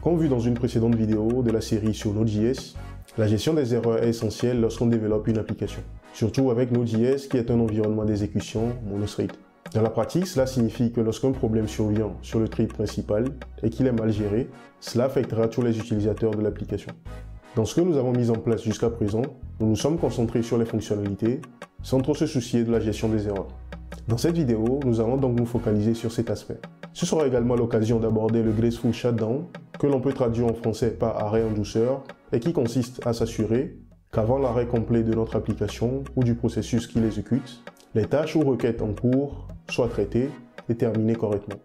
Comme vu dans une précédente vidéo de la série sur Node.js, la gestion des erreurs est essentielle lorsqu'on développe une application, surtout avec Node.js qui est un environnement d'exécution monothread. Dans la pratique, cela signifie que lorsqu'un problème survient sur le thread principal et qu'il est mal géré, cela affectera tous les utilisateurs de l'application. Dans ce que nous avons mis en place jusqu'à présent, nous nous sommes concentrés sur les fonctionnalités, sans trop se soucier de la gestion des erreurs. Dans cette vidéo, nous allons donc nous focaliser sur cet aspect. Ce sera également l'occasion d'aborder le Graceful Shutdown, que l'on peut traduire en français par arrêt en douceur, et qui consiste à s'assurer qu'avant l'arrêt complet de notre application ou du processus qui l'exécute, les tâches ou requêtes en cours soient traitées et terminées correctement.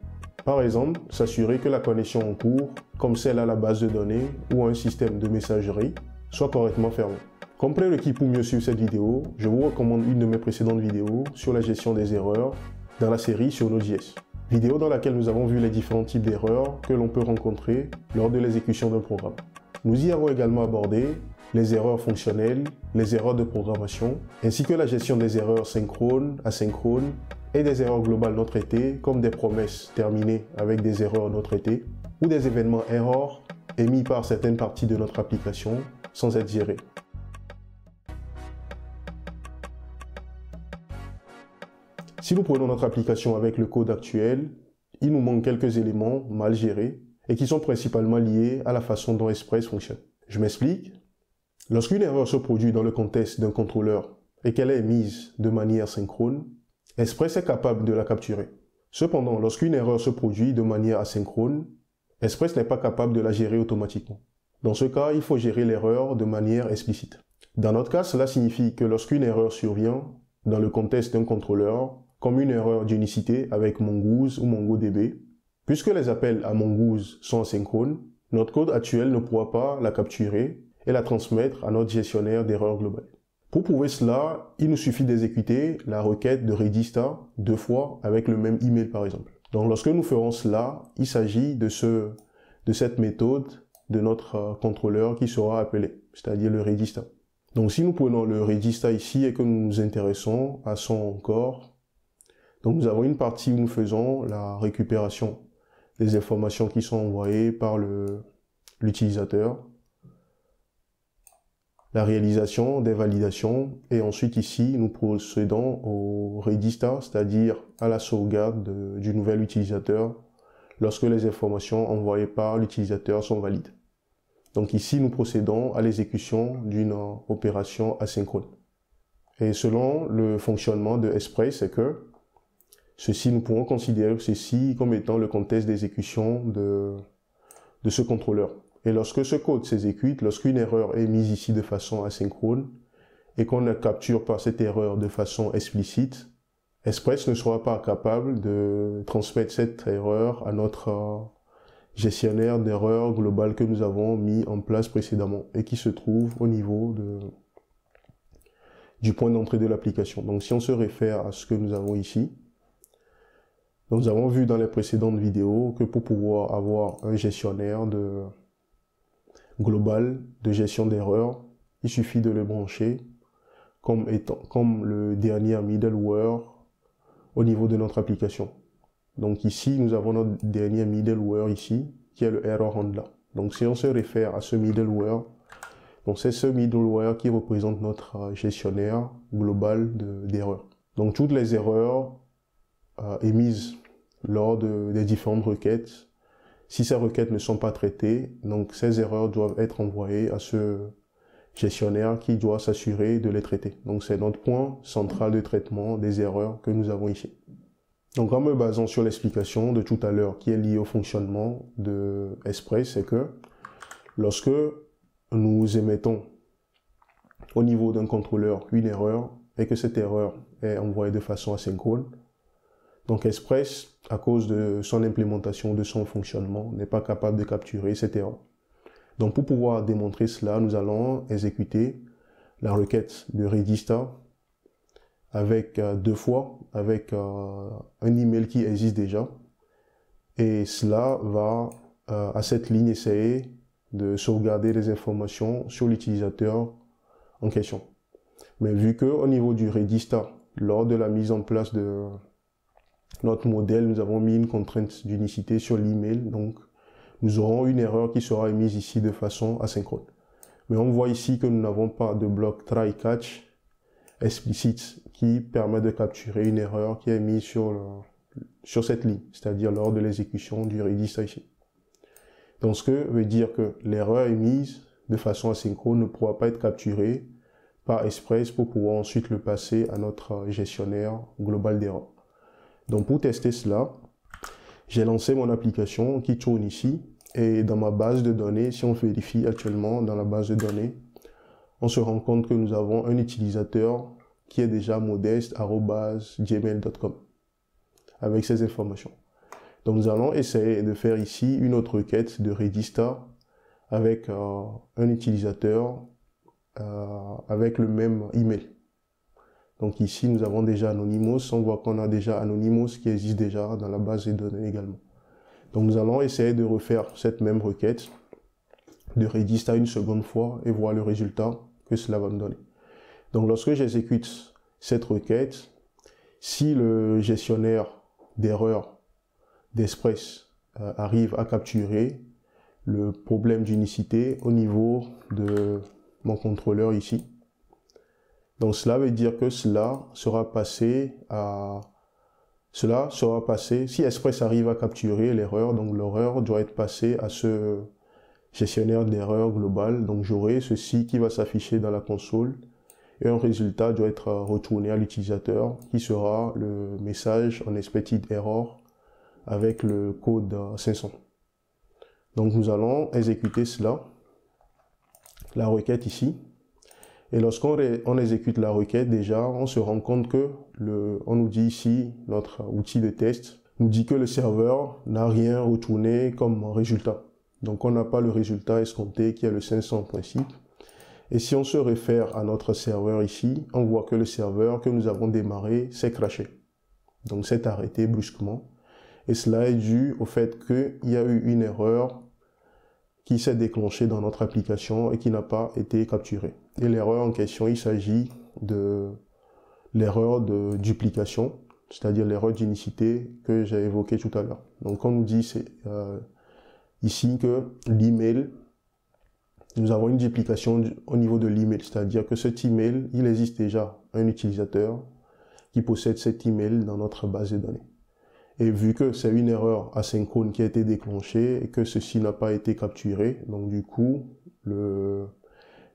Par exemple, s'assurer que la connexion en cours, comme celle à la base de données ou à un système de messagerie, soit correctement fermée. Comme prérequis pour mieux suivre cette vidéo, je vous recommande une de mes précédentes vidéos sur la gestion des erreurs dans la série sur Node.js. Vidéo dans laquelle nous avons vu les différents types d'erreurs que l'on peut rencontrer lors de l'exécution d'un programme. Nous y avons également abordé les erreurs fonctionnelles, les erreurs de programmation, ainsi que la gestion des erreurs synchrones, asynchrones et des erreurs globales non traitées, comme des promesses terminées avec des erreurs non traitées, ou des événements errors émis par certaines parties de notre application sans être gérés. Si nous prenons notre application avec le code actuel, il nous manque quelques éléments mal gérés et qui sont principalement liés à la façon dont Express fonctionne. Je m'explique. Lorsqu'une erreur se produit dans le contexte d'un contrôleur et qu'elle est émise de manière synchrone, Express est capable de la capturer. Cependant, lorsqu'une erreur se produit de manière asynchrone, Express n'est pas capable de la gérer automatiquement. Dans ce cas, il faut gérer l'erreur de manière explicite. Dans notre cas, cela signifie que lorsqu'une erreur survient dans le contexte d'un contrôleur, comme une erreur d'unicité avec Mongoose ou MongoDB, puisque les appels à Mongoose sont asynchrones, notre code actuel ne pourra pas la capturer et la transmettre à notre gestionnaire d'erreurs globales. Pour prouver cela, il nous suffit d'exécuter la requête de register 2 fois avec le même email par exemple. Donc lorsque nous ferons cela, il s'agit de cette méthode de notre contrôleur qui sera appelée, c'est-à-dire le register. Donc si nous prenons le register ici et que nous nous intéressons à son corps, donc nous avons une partie où nous faisons la récupération des informations qui sont envoyées par l'utilisateur, la réalisation des validations, et ensuite ici nous procédons au register, c'est-à-dire à la sauvegarde du nouvel utilisateur lorsque les informations envoyées par l'utilisateur sont valides. Donc ici nous procédons à l'exécution d'une opération asynchrone. Et selon le fonctionnement de Express, c'est que nous pourrons considérer ceci comme étant le contexte d'exécution de ce contrôleur. Et lorsque ce code s'exécute, lorsqu'une erreur est mise ici de façon asynchrone et qu'on ne capture pas cette erreur de façon explicite, Express ne sera pas capable de transmettre cette erreur à notre gestionnaire d'erreurs globales que nous avons mis en place précédemment et qui se trouve au niveau du point d'entrée de l'application. Donc si on se réfère à ce que nous avons ici, nous avons vu dans les précédentes vidéos que pour pouvoir avoir un gestionnaire global de gestion d'erreurs, il suffit de le brancher comme le dernier middleware au niveau de notre application. Donc ici, nous avons notre dernier middleware ici, qui est le error handler. Donc si on se réfère à ce middleware, donc c'est ce middleware qui représente notre gestionnaire global d'erreurs. Donc toutes les erreurs émises lors des différentes requêtes, si ces requêtes ne sont pas traitées, donc ces erreurs doivent être envoyées à ce gestionnaire qui doit s'assurer de les traiter. Donc c'est notre point central de traitement des erreurs que nous avons ici. Donc en me basant sur l'explication de tout à l'heure qui est liée au fonctionnement de Express, c'est que lorsque nous émettons au niveau d'un contrôleur une erreur et que cette erreur est envoyée de façon asynchrone, donc Express, à cause de son implémentation, de son fonctionnement, n'est pas capable de capturer cette erreur. Donc pour pouvoir démontrer cela, nous allons exécuter la requête de register avec 2 fois, avec un email qui existe déjà. Et cela va, à cette ligne, essayer de sauvegarder les informations sur l'utilisateur en question. Mais vu qu'au niveau du register, lors de la mise en place de notre modèle, nous avons mis une contrainte d'unicité sur l'email. Donc, nous aurons une erreur qui sera émise ici de façon asynchrone. Mais on voit ici que nous n'avons pas de bloc try catch explicite qui permet de capturer une erreur qui est mise sur cette ligne, c'est-à-dire lors de l'exécution du register ici. Donc ce que veut dire que l'erreur émise de façon asynchrone ne pourra pas être capturée par Express pour pouvoir ensuite le passer à notre gestionnaire global d'erreur. Donc pour tester cela, j'ai lancé mon application qui tourne ici, et dans ma base de données, si on vérifie actuellement dans la base de données, on se rend compte que nous avons un utilisateur qui est déjà modeste@gmail.com avec ces informations. Donc nous allons essayer de faire ici une autre requête de register avec un utilisateur avec le même email. Donc ici nous avons déjà Anonymous, on voit qu'on a déjà Anonymous qui existe déjà dans la base de données également. Donc nous allons essayer de refaire cette même requête de register une seconde fois et voir le résultat que cela va me donner. Donc lorsque j'exécute cette requête, si le gestionnaire d'erreur d'Express arrive à capturer le problème d'unicité au niveau de mon contrôleur ici, donc cela veut dire que cela sera passé, si Express arrive à capturer l'erreur, donc l'erreur doit être passée à ce gestionnaire d'erreur global, donc j'aurai ceci qui va s'afficher dans la console, et un résultat doit être retourné à l'utilisateur, qui sera le message unexpected error avec le code 500. Donc nous allons exécuter cela, la requête ici. Et lorsqu'on exécute la requête, déjà, on se rend compte que on nous dit ici, notre outil de test, nous dit que le serveur n'a rien retourné comme résultat. Donc on n'a pas le résultat escompté qui est le 500 en principe. Et si on se réfère à notre serveur ici, on voit que le serveur que nous avons démarré s'est crashé. Donc s'est arrêté brusquement. Et cela est dû au fait qu'il y a eu une erreur qui s'est déclenchée dans notre application et qui n'a pas été capturée. Et l'erreur en question, il s'agit de l'erreur de duplication, c'est-à-dire l'erreur d'unicité que j'ai évoquée tout à l'heure. Donc on nous dit ici que l'email, nous avons une duplication au niveau de l'email, c'est-à-dire que cet email, il existe déjà un utilisateur qui possède cet email dans notre base de données. Et vu que c'est une erreur asynchrone qui a été déclenchée et que ceci n'a pas été capturé, donc du coup,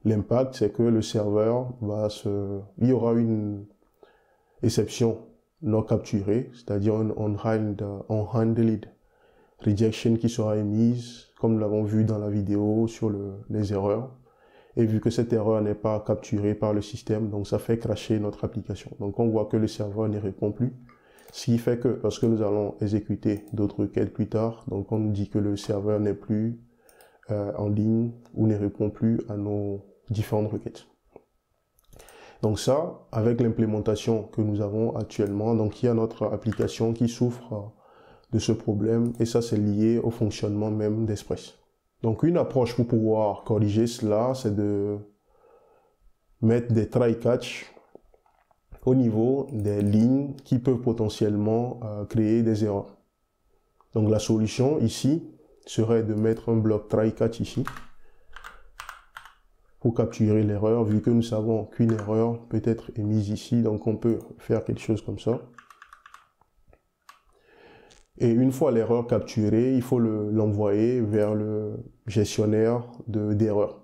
l'impact, c'est que le serveur il y aura une exception non capturée, c'est-à-dire un unhandled rejection qui sera émise, comme nous l'avons vu dans la vidéo sur les erreurs. Et vu que cette erreur n'est pas capturée par le système, donc ça fait crasher notre application. Donc on voit que le serveur ne répond plus. Ce qui fait que lorsque nous allons exécuter d'autres requêtes plus tard, donc on nous dit que le serveur n'est plus en ligne ou ne répond plus à nos différentes requêtes. Donc ça, avec l'implémentation que nous avons actuellement, donc il y a notre application qui souffre de ce problème et ça c'est lié au fonctionnement même d'Express. Donc une approche pour pouvoir corriger cela, c'est de mettre des try-catch au niveau des lignes qui peuvent potentiellement créer des erreurs. Donc la solution ici serait de mettre un bloc try-catch ici pour capturer l'erreur, vu que nous savons qu'une erreur peut être émise ici, donc on peut faire quelque chose comme ça. Et une fois l'erreur capturée, il faut l'envoyer vers le gestionnaire d'erreur.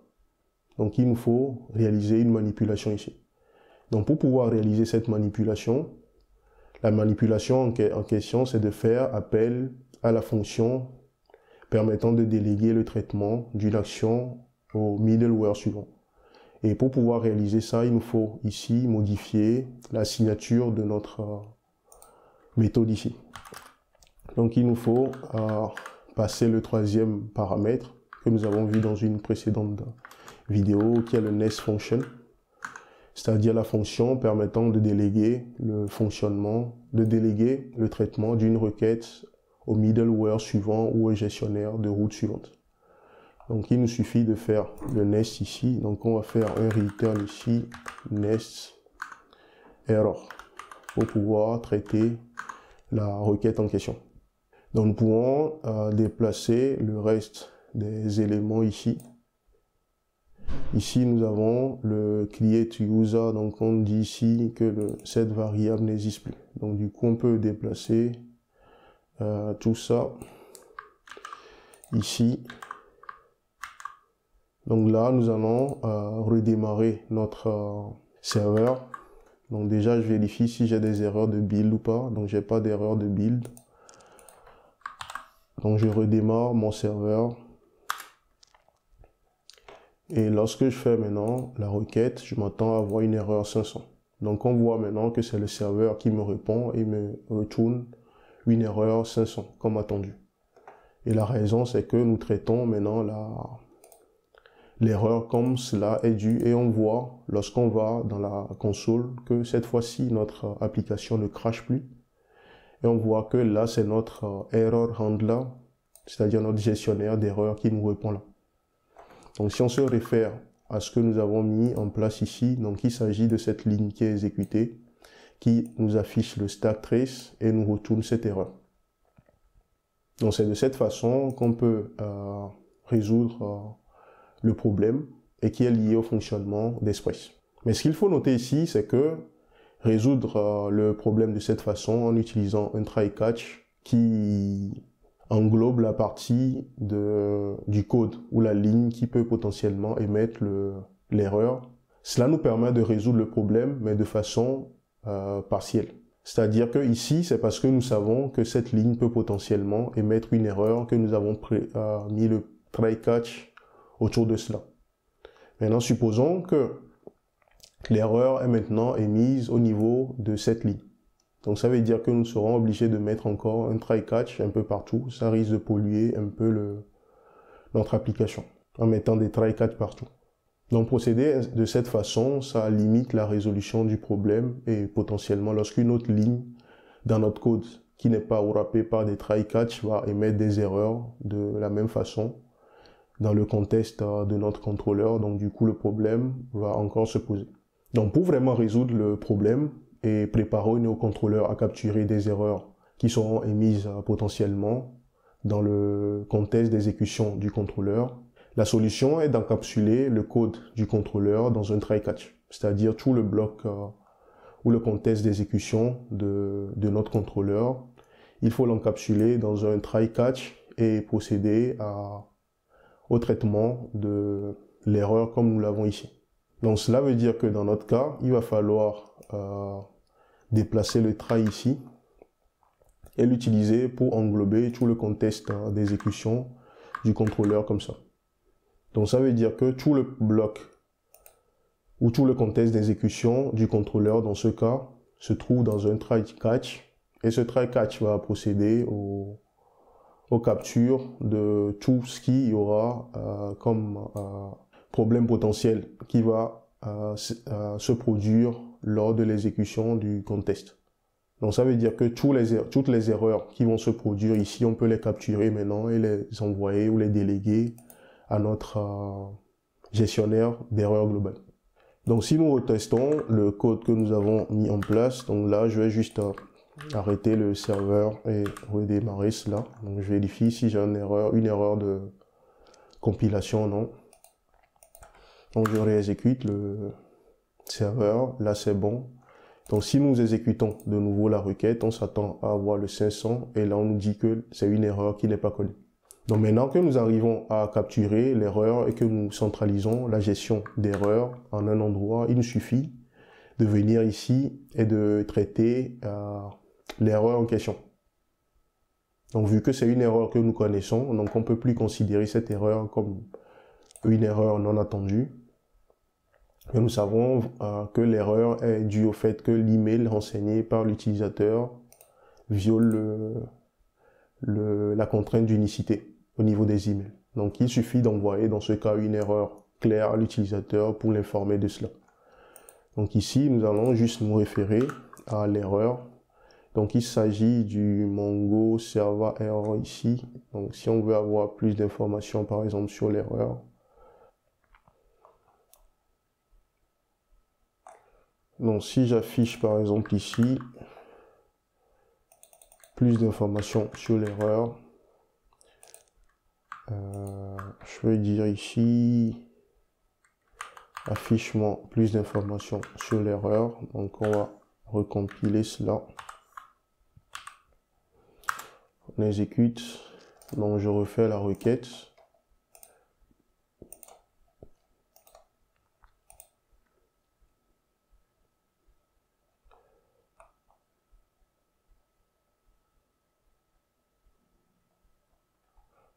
Donc il nous faut réaliser une manipulation ici. Donc pour pouvoir réaliser cette manipulation, la manipulation en question, c'est de faire appel à la fonction permettant de déléguer le traitement d'une action au middleware suivant. Et pour pouvoir réaliser ça, il nous faut ici modifier la signature de notre méthode ici. Donc il nous faut passer le troisième paramètre que nous avons vu dans une précédente vidéo, qui est le nest function, c'est-à-dire la fonction permettant de déléguer le traitement d'une requête au middleware suivant ou au gestionnaire de route suivante. Donc il nous suffit de faire le nest ici, donc on va faire un return ici, nest error, pour pouvoir traiter la requête en question. Donc nous pouvons déplacer le reste des éléments ici. Ici, nous avons le create user, donc on dit ici que cette variable n'existe plus. Donc du coup, on peut déplacer tout ça ici. Donc là, nous allons redémarrer notre serveur. Donc déjà, je vérifie si j'ai des erreurs de build ou pas. Donc j'ai pas d'erreur de build. Donc je redémarre mon serveur. Et lorsque je fais maintenant la requête, je m'attends à avoir une erreur 500. Donc on voit maintenant que c'est le serveur qui me répond et me retourne une erreur 500 comme attendu. Et la raison, c'est que nous traitons maintenant l'erreur comme cela est dû et on voit lorsqu'on va dans la console que cette fois-ci notre application ne crache plus. Et on voit que là c'est notre error handler, c'est-à-dire notre gestionnaire d'erreurs qui nous répond là. Donc si on se réfère à ce que nous avons mis en place ici, donc il s'agit de cette ligne qui est exécutée, qui nous affiche le stack trace et nous retourne cette erreur. Donc c'est de cette façon qu'on peut résoudre le problème et qui est lié au fonctionnement d'Express. Mais ce qu'il faut noter ici, c'est que résoudre le problème de cette façon en utilisant un try-catch qui englobe la partie du code ou la ligne qui peut potentiellement émettre l'erreur. Cela nous permet de résoudre le problème, mais de façon partielle. C'est-à-dire que ici, c'est parce que nous savons que cette ligne peut potentiellement émettre une erreur que nous avons mis le try-catch autour de cela. Maintenant, supposons que l'erreur est maintenant émise au niveau de cette ligne. Donc ça veut dire que nous serons obligés de mettre encore un try-catch un peu partout. Ça risque de polluer un peu notre application en mettant des try-catch partout. Donc procéder de cette façon, ça limite la résolution du problème et potentiellement lorsqu'une autre ligne dans notre code qui n'est pas wrappée par des try-catch va émettre des erreurs de la même façon dans le contexte de notre contrôleur. Donc du coup le problème va encore se poser. Donc pour vraiment résoudre le problème, et préparer nos contrôleurs à capturer des erreurs qui seront émises potentiellement dans le contexte d'exécution du contrôleur. La solution est d'encapsuler le code du contrôleur dans un try-catch, c'est-à-dire tout le bloc ou le contexte d'exécution de notre contrôleur. Il faut l'encapsuler dans un try-catch et procéder au traitement de l'erreur comme nous l'avons ici. Donc cela veut dire que dans notre cas, il va falloir déplacer le try ici et l'utiliser pour englober tout le contexte d'exécution du contrôleur comme ça. Donc ça veut dire que tout le bloc ou tout le contexte d'exécution du contrôleur dans ce cas se trouve dans un try-catch et ce try-catch va procéder aux captures de tout ce qu'il y aura comme problème potentiel qui va se produire lors de l'exécution du contexte. Donc ça veut dire que toutes les erreurs qui vont se produire ici, on peut les capturer maintenant et les envoyer ou les déléguer à notre gestionnaire d'erreurs globales. Donc si nous retestons le code que nous avons mis en place, donc là je vais juste arrêter le serveur et redémarrer cela. Donc je vérifie si j'ai une erreur de compilation, non. Donc je réexécute le serveur, là c'est bon. Donc si nous exécutons de nouveau la requête, on s'attend à avoir le 500 et là on nous dit que c'est une erreur qui n'est pas connue. Donc maintenant que nous arrivons à capturer l'erreur et que nous centralisons la gestion d'erreurs en un endroit, il nous suffit de venir ici et de traiter l'erreur en question. Donc vu que c'est une erreur que nous connaissons, donc on ne peut plus considérer cette erreur comme une erreur non attendue. Et nous savons que l'erreur est due au fait que l'email renseigné par l'utilisateur viole la contrainte d'unicité au niveau des emails. Donc il suffit d'envoyer dans ce cas une erreur claire à l'utilisateur pour l'informer de cela. Donc ici, nous allons juste nous référer à l'erreur. Donc il s'agit du Mongo Server Error ici. Donc si on veut avoir plus d'informations par exemple sur l'erreur, donc si j'affiche par exemple ici plus d'informations sur l'erreur. Je vais dire ici affichement plus d'informations sur l'erreur. Donc on va recompiler cela. On exécute. Donc je refais la requête.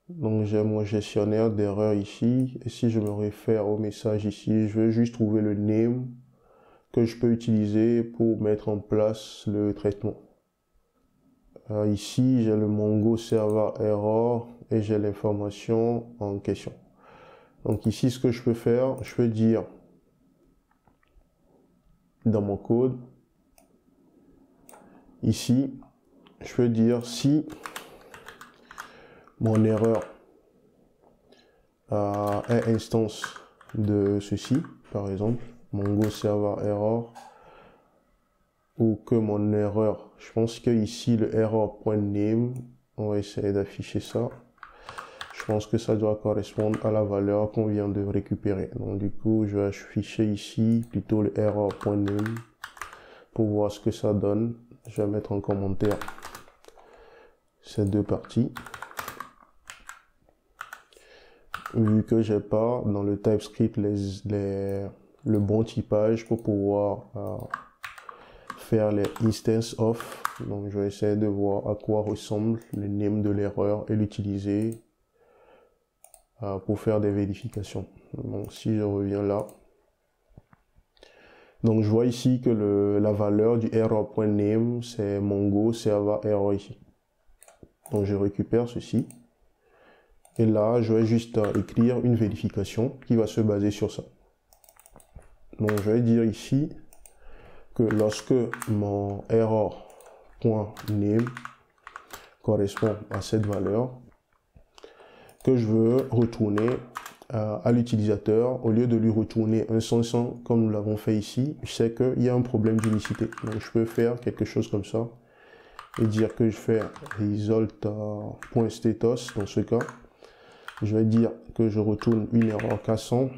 Donc j'ai mon gestionnaire d'erreurs ici, et si je me réfère au message ici, je vais juste trouver le name que je peux utiliser pour mettre en place le traitement. Ici j'ai le Mongo Server Error et j'ai l'information en question. Donc ici ce que je peux faire, je peux dire dans mon code, ici je peux dire si mon erreur est instance de ceci, par exemple, Mongo Server Error, ou que mon erreur, je pense que ici le error.name, on va essayer d'afficher ça. Je pense que ça doit correspondre à la valeur qu'on vient de récupérer. Donc du coup, je vais afficher ici plutôt le error.name pour voir ce que ça donne. Je vais mettre en commentaire ces deux parties. Vu que j'ai pas dans le TypeScript le bon typage pour pouvoir faire les instances of, donc je vais essayer de voir à quoi ressemble le name de l'erreur et l'utiliser pour faire des vérifications. Donc si je reviens là, donc je vois ici que la valeur du error.name c'est Mongo Server Error ici. Donc je récupère ceci. Et là, je vais juste écrire une vérification qui va se baser sur ça. Donc, je vais dire ici que lorsque mon error.name correspond à cette valeur, que je veux retourner à l'utilisateur, au lieu de lui retourner un 100 comme nous l'avons fait ici, je sais qu'il y a un problème d'unicité. Donc, je peux faire quelque chose comme ça et dire que je fais result.status dans ce cas. Je vais dire que je retourne une erreur 400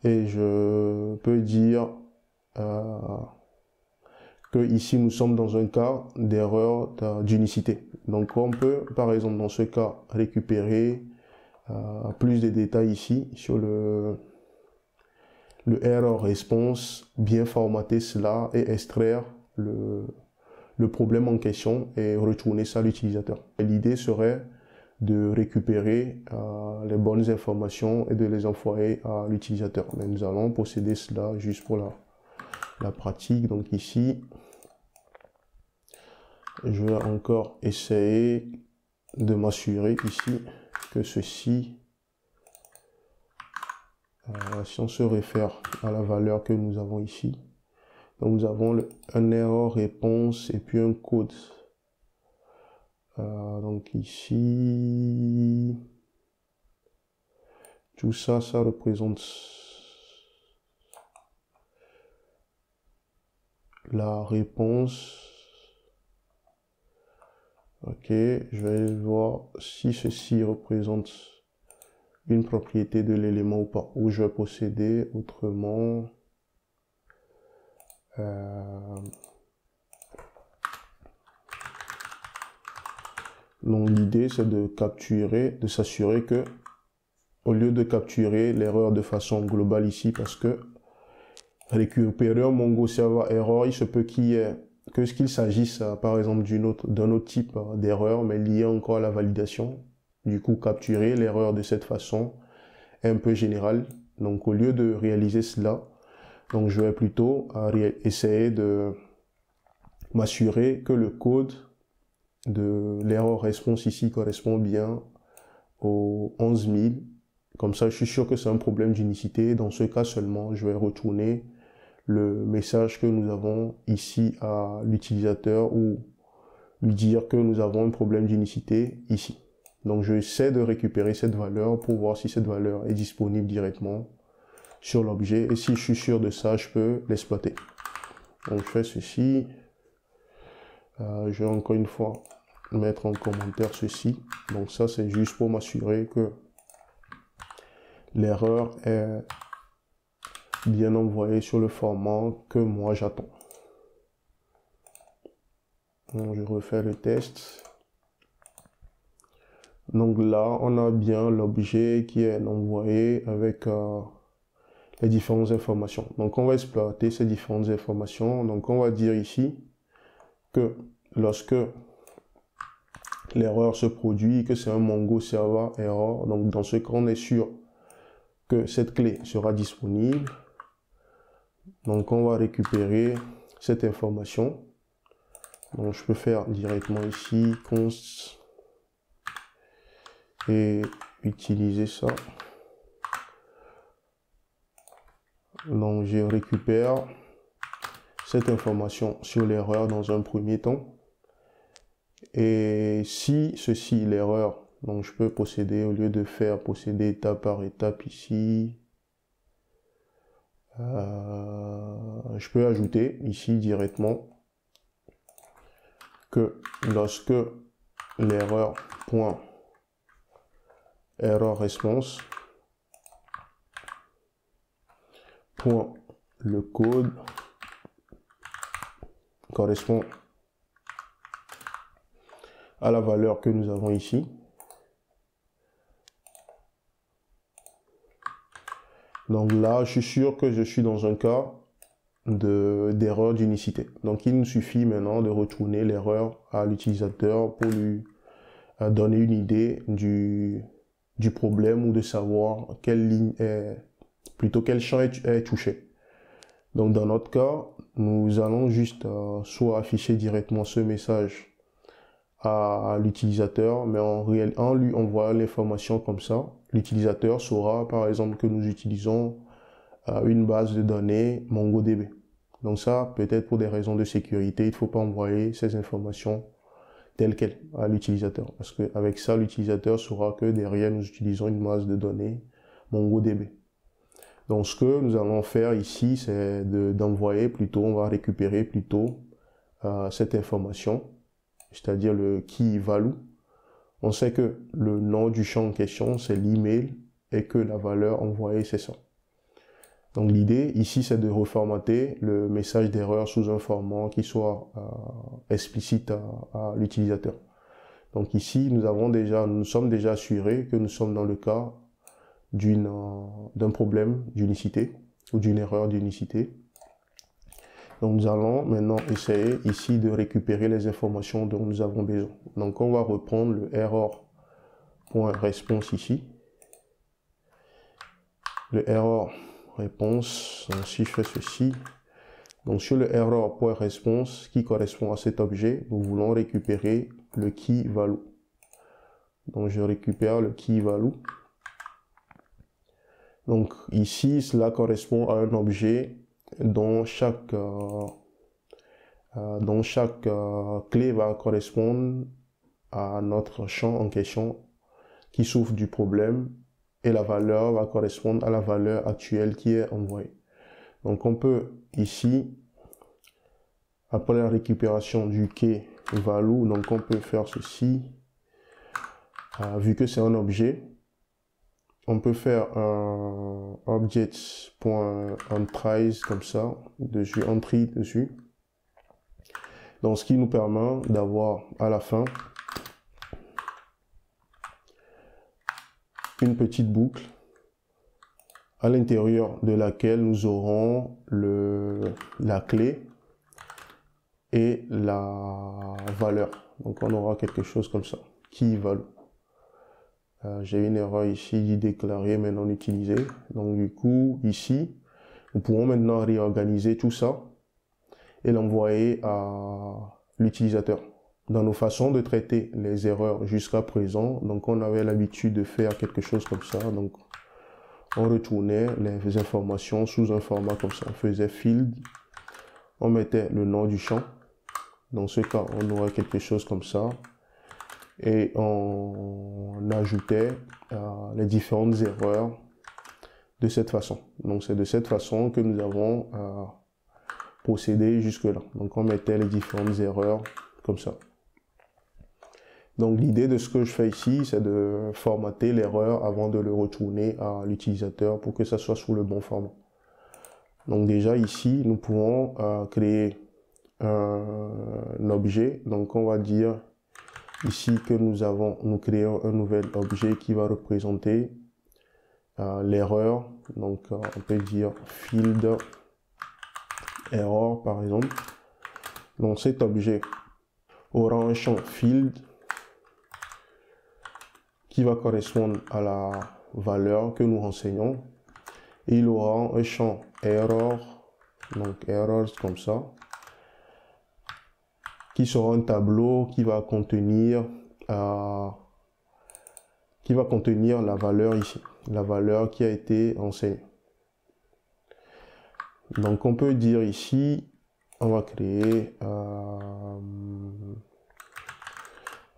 et je peux dire que ici nous sommes dans un cas d'erreur d'unicité. Donc on peut par exemple dans ce cas récupérer plus de détails ici sur le error response, bien formater cela et extraire le problème en question et retourner ça à l'utilisateur. L'idée serait de récupérer les bonnes informations et de les envoyer à l'utilisateur. Mais nous allons procéder cela juste pour la pratique. Donc ici, je vais encore essayer de m'assurer ici que ceci, si on se réfère à la valeur que nous avons ici, donc nous avons un erreur réponse et puis un code. Donc ici, tout ça, ça représente la réponse. Ok, je vais voir si ceci représente une propriété de l'élément ou pas, ou je vais procéder autrement. Donc l'idée c'est de capturer, de s'assurer que au lieu de capturer l'erreur de façon globale ici, parce que récupérer un Mongo Server Error, il se peut qu'il s'agisse par exemple d'un autre type d'erreur, mais lié encore à la validation. Du coup, capturer l'erreur de cette façon est un peu général. Donc au lieu de réaliser cela, donc je vais plutôt essayer de m'assurer que le code de l'erreur response ici correspond bien aux 11 000. Comme ça, je suis sûr que c'est un problème d'unicité. Dans ce cas seulement, je vais retourner le message que nous avons ici à l'utilisateur ou lui dire que nous avons un problème d'unicité ici. Donc, je essaie de récupérer cette valeur pour voir si cette valeur est disponible directement sur l'objet. Et si je suis sûr de ça, je peux l'exploiter. Donc, je fais ceci. Je vais encore une fois mettre en commentaire ceci. Donc ça, c'est juste pour m'assurer que l'erreur est bien envoyée sur le format que moi j'attends. Donc je refais le test. Donc là, on a bien l'objet qui est envoyé avec les différentes informations. Donc on va exploiter ces différentes informations. Donc on va dire ici que lorsque l'erreur se produit, que c'est un Mongo Server error, donc dans ce cas, on est sûr que cette clé sera disponible. Donc on va récupérer cette information. Donc je peux faire directement ici const et utiliser ça. Donc je récupère cette information sur l'erreur dans un premier temps. Et si ceci, l'erreur, donc je peux procéder, au lieu de faire procéder étape par étape ici, je peux ajouter ici directement que lorsque l'erreur point error response point le code correspond à la valeur que nous avons ici. Donc là, je suis sûr que je suis dans un cas d'erreur d'unicité. Donc il nous suffit maintenant de retourner l'erreur à l'utilisateur pour lui donner une idée du problème ou de savoir quelle ligne est, plutôt quel champ est touché. Donc dans notre cas, nous allons juste soit afficher directement ce message à l'utilisateur, mais en lui envoyant l'information comme ça, l'utilisateur saura par exemple que nous utilisons une base de données MongoDB. Donc ça, peut-être pour des raisons de sécurité, il ne faut pas envoyer ces informations telles quelles à l'utilisateur, parce qu'avec ça, l'utilisateur saura que derrière, nous utilisons une base de données MongoDB. Donc ce que nous allons faire ici, c'est d'envoyer plutôt, on va récupérer plutôt cette information, c'est-à-dire le key value. On sait que le nom du champ en question, c'est l'email et que la valeur envoyée, c'est ça. Donc l'idée ici, c'est de reformater le message d'erreur sous un format qui soit explicite à l'utilisateur. Donc ici, nous sommes déjà assurés que nous sommes dans le cas d'un problème d'unicité ou d'une erreur d'unicité. Donc nous allons maintenant essayer ici de récupérer les informations dont nous avons besoin. Donc on va reprendre le error.response ici. Le error.response, donc si je fais ceci, donc sur le error.response qui correspond à cet objet, nous voulons récupérer le key value. Donc je récupère le key value. Donc ici, cela correspond à un objet dont chaque clé va correspondre à notre champ en question qui souffre du problème et la valeur va correspondre à la valeur actuelle qui est envoyée. Donc on peut ici, après la récupération du key value, donc on peut faire ceci, vu que c'est un objet, on peut faire un object.entries comme ça, entry dessus. Donc ce qui nous permet d'avoir à la fin une petite boucle à l'intérieur de laquelle nous aurons la clé et la valeur. Donc on aura quelque chose comme ça, key value. J'ai une erreur ici dit déclaré mais non utilisé. Donc du coup ici nous pourrons maintenant réorganiser tout ça et l'envoyer à l'utilisateur. Dans nos façons de traiter les erreurs jusqu'à présent, donc on avait l'habitude de faire quelque chose comme ça. Donc on retournait les informations sous un format comme ça. On faisait field, on mettait le nom du champ. Dans ce cas, on aurait quelque chose comme ça. Et on ajoutait les différentes erreurs de cette façon. Donc c'est de cette façon que nous avons procédé jusque là. Donc on mettait les différentes erreurs comme ça. Donc l'idée de ce que je fais ici, c'est de formater l'erreur avant de le retourner à l'utilisateur pour que ça soit sous le bon format. Donc déjà ici, nous pouvons créer un objet. Donc on va dire ici que nous créons un nouvel objet qui va représenter l'erreur. Donc on peut dire field error par exemple. Donc cet objet aura un champ field qui va correspondre à la valeur que nous renseignons. Et il aura un champ error, donc errors comme ça, qui sera un tableau qui va contenir la valeur ici, la valeur qui a été enseignée. Donc on peut dire ici, on va créer,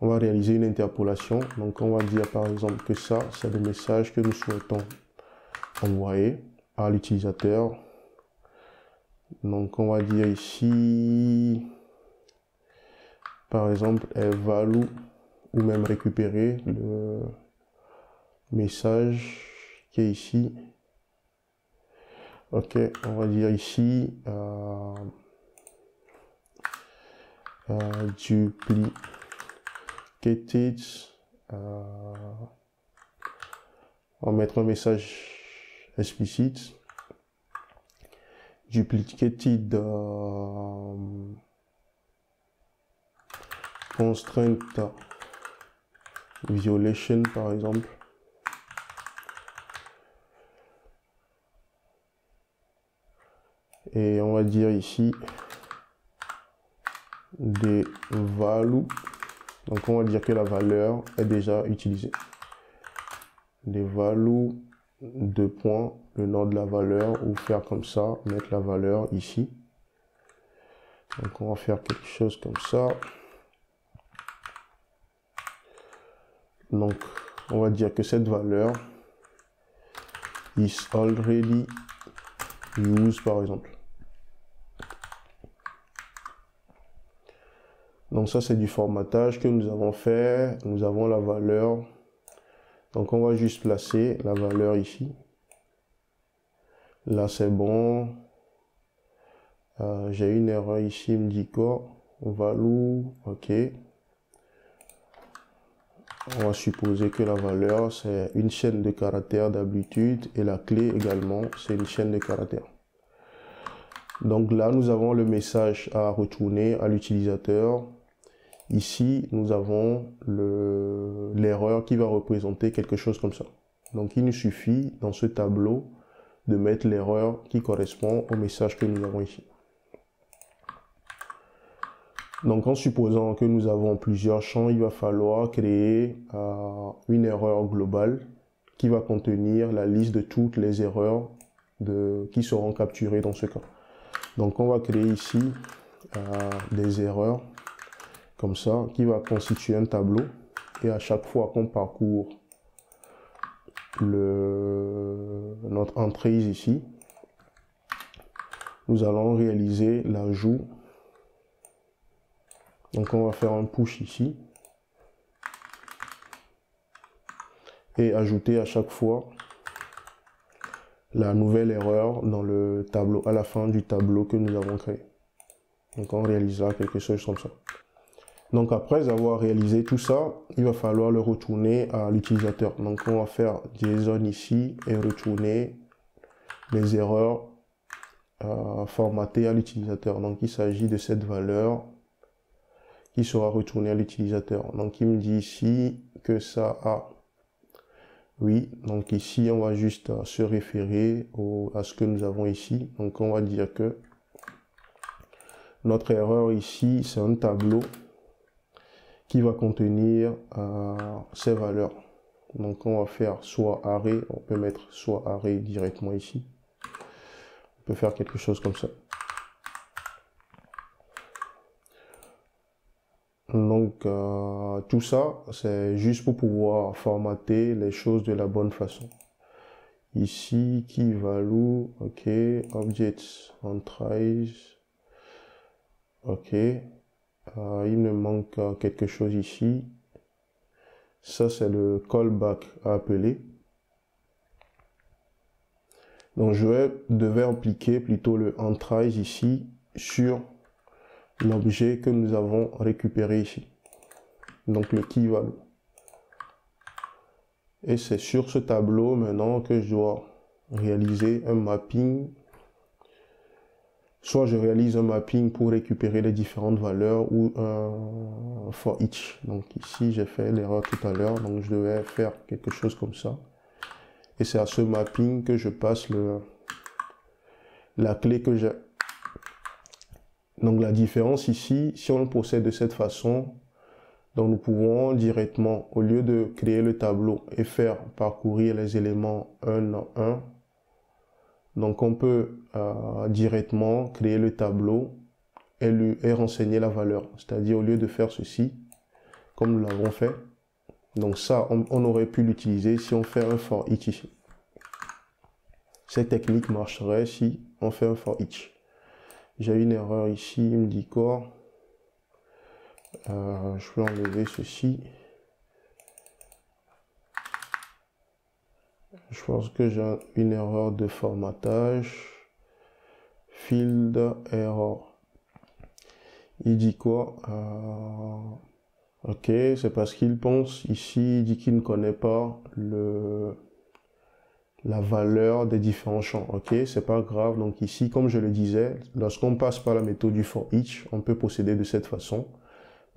on va réaliser une interpolation. Donc on va dire par exemple que ça, c'est le message que nous souhaitons envoyer à l'utilisateur. Donc on va dire ici, par exemple, value ou même récupérer le message qui est ici. Ok, on va dire ici duplicated. On va mettre un message explicite. Duplicated constraint violation par exemple. Et on va dire ici des values. Donc on va dire que la valeur est déjà utilisée. Des values, deux points, le nom de la valeur, ou faire comme ça, mettre la valeur ici. Donc on va faire quelque chose comme ça. Donc on va dire que cette valeur is already used par exemple. Donc ça c'est du formatage que nous avons fait. Nous avons la valeur. Donc on va juste placer la valeur ici. Là c'est bon. J'ai une erreur ici, il me dit quoi? Value, ok. On va supposer que la valeur c'est une chaîne de caractères d'habitude et la clé également c'est une chaîne de caractères. Donc là nous avons le message à retourner à l'utilisateur. Ici nous avons l'erreur qui va représenter quelque chose comme ça. Donc il nous suffit dans ce tableau de mettre l'erreur qui correspond au message que nous avons ici. Donc en supposant que nous avons plusieurs champs, il va falloir créer une erreur globale qui va contenir la liste de toutes les erreurs qui seront capturées dans ce cas. Donc on va créer ici des erreurs comme ça qui va constituer un tableau, et à chaque fois qu'on parcourt notre entrée ici, nous allons réaliser l'ajout. Donc on va faire un push ici et ajouter à chaque fois la nouvelle erreur dans le tableau, à la fin du tableau que nous avons créé. Donc on réalisera quelque chose comme ça. Donc après avoir réalisé tout ça, il va falloir le retourner à l'utilisateur. Donc on va faire JSON ici et retourner les erreurs formatées à l'utilisateur. Donc il s'agit de cette valeur qui sera retournée à l'utilisateur. Donc il me dit ici que ça a oui. Donc ici on va juste se référer à ce que nous avons ici. Donc on va dire que notre erreur ici c'est un tableau qui va contenir ces valeurs. Donc on va faire soit array, on peut mettre soit array directement ici. On peut faire quelque chose comme ça. Donc tout ça c'est juste pour pouvoir formater les choses de la bonne façon. Ici key value, ok, objects on tries, ok. Il me manque quelque chose ici. Ça, c'est le callback à appeler. Donc, je devais appliquer plutôt le entries ici sur l'objet que nous avons récupéré ici. Donc, le key value. Et c'est sur ce tableau maintenant que je dois réaliser un mapping. Soit je réalise un mapping pour récupérer les différentes valeurs ou un for each. Donc ici, j'ai fait l'erreur tout à l'heure. Donc je devais faire quelque chose comme ça. Et c'est à ce mapping que je passe la clé que j'ai. Donc la différence ici, si on le procède de cette façon, donc nous pouvons directement, au lieu de créer le tableau et faire parcourir les éléments un à un, donc on peut directement créer le tableau et renseigner la valeur. C'est-à-dire au lieu de faire ceci, comme nous l'avons fait, donc ça on aurait pu l'utiliser si on fait un for each ici. Cette technique marcherait si on fait un for each. J'ai une erreur ici, il me dit quoi? Je peux enlever ceci. Je pense que j'ai une erreur de formatage. Field error. Il dit quoi? Ok, c'est parce qu'il pense ici, il dit qu'il ne connaît pas la valeur des différents champs. Ok, c'est pas grave. Donc ici, comme je le disais, lorsqu'on passe par la méthode du for each, on peut procéder de cette façon.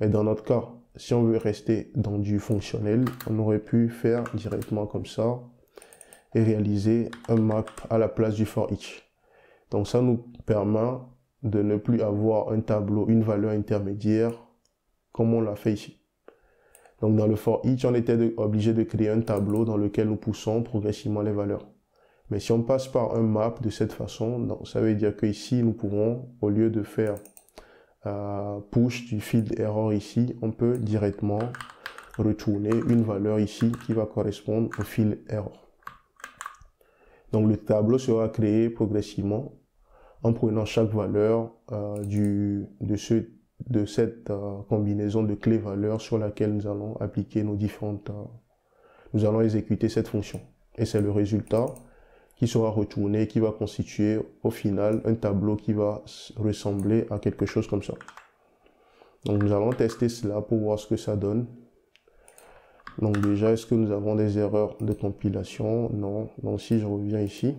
Mais dans notre cas, si on veut rester dans du fonctionnel, on aurait pu faire directement comme ça et réaliser un map à la place du for each. Donc ça nous permet de ne plus avoir un tableau, une valeur intermédiaire comme on l'a fait ici. Donc dans le for each, on était obligé de créer un tableau dans lequel nous poussons progressivement les valeurs. Mais si on passe par un map de cette façon, donc ça veut dire que ici nous pouvons, au lieu de faire push du field error ici, on peut directement retourner une valeur ici qui va correspondre au field error. Donc le tableau sera créé progressivement en prenant chaque valeur de cette combinaison de clés-valeurs sur laquelle nous allons appliquer nos différentes... nous allons exécuter cette fonction. Et c'est le résultat qui sera retourné, qui va constituer au final un tableau qui va ressembler à quelque chose comme ça. Donc nous allons tester cela pour voir ce que ça donne. Donc déjà, est-ce que nous avons des erreurs de compilation? Non. Donc si je reviens ici,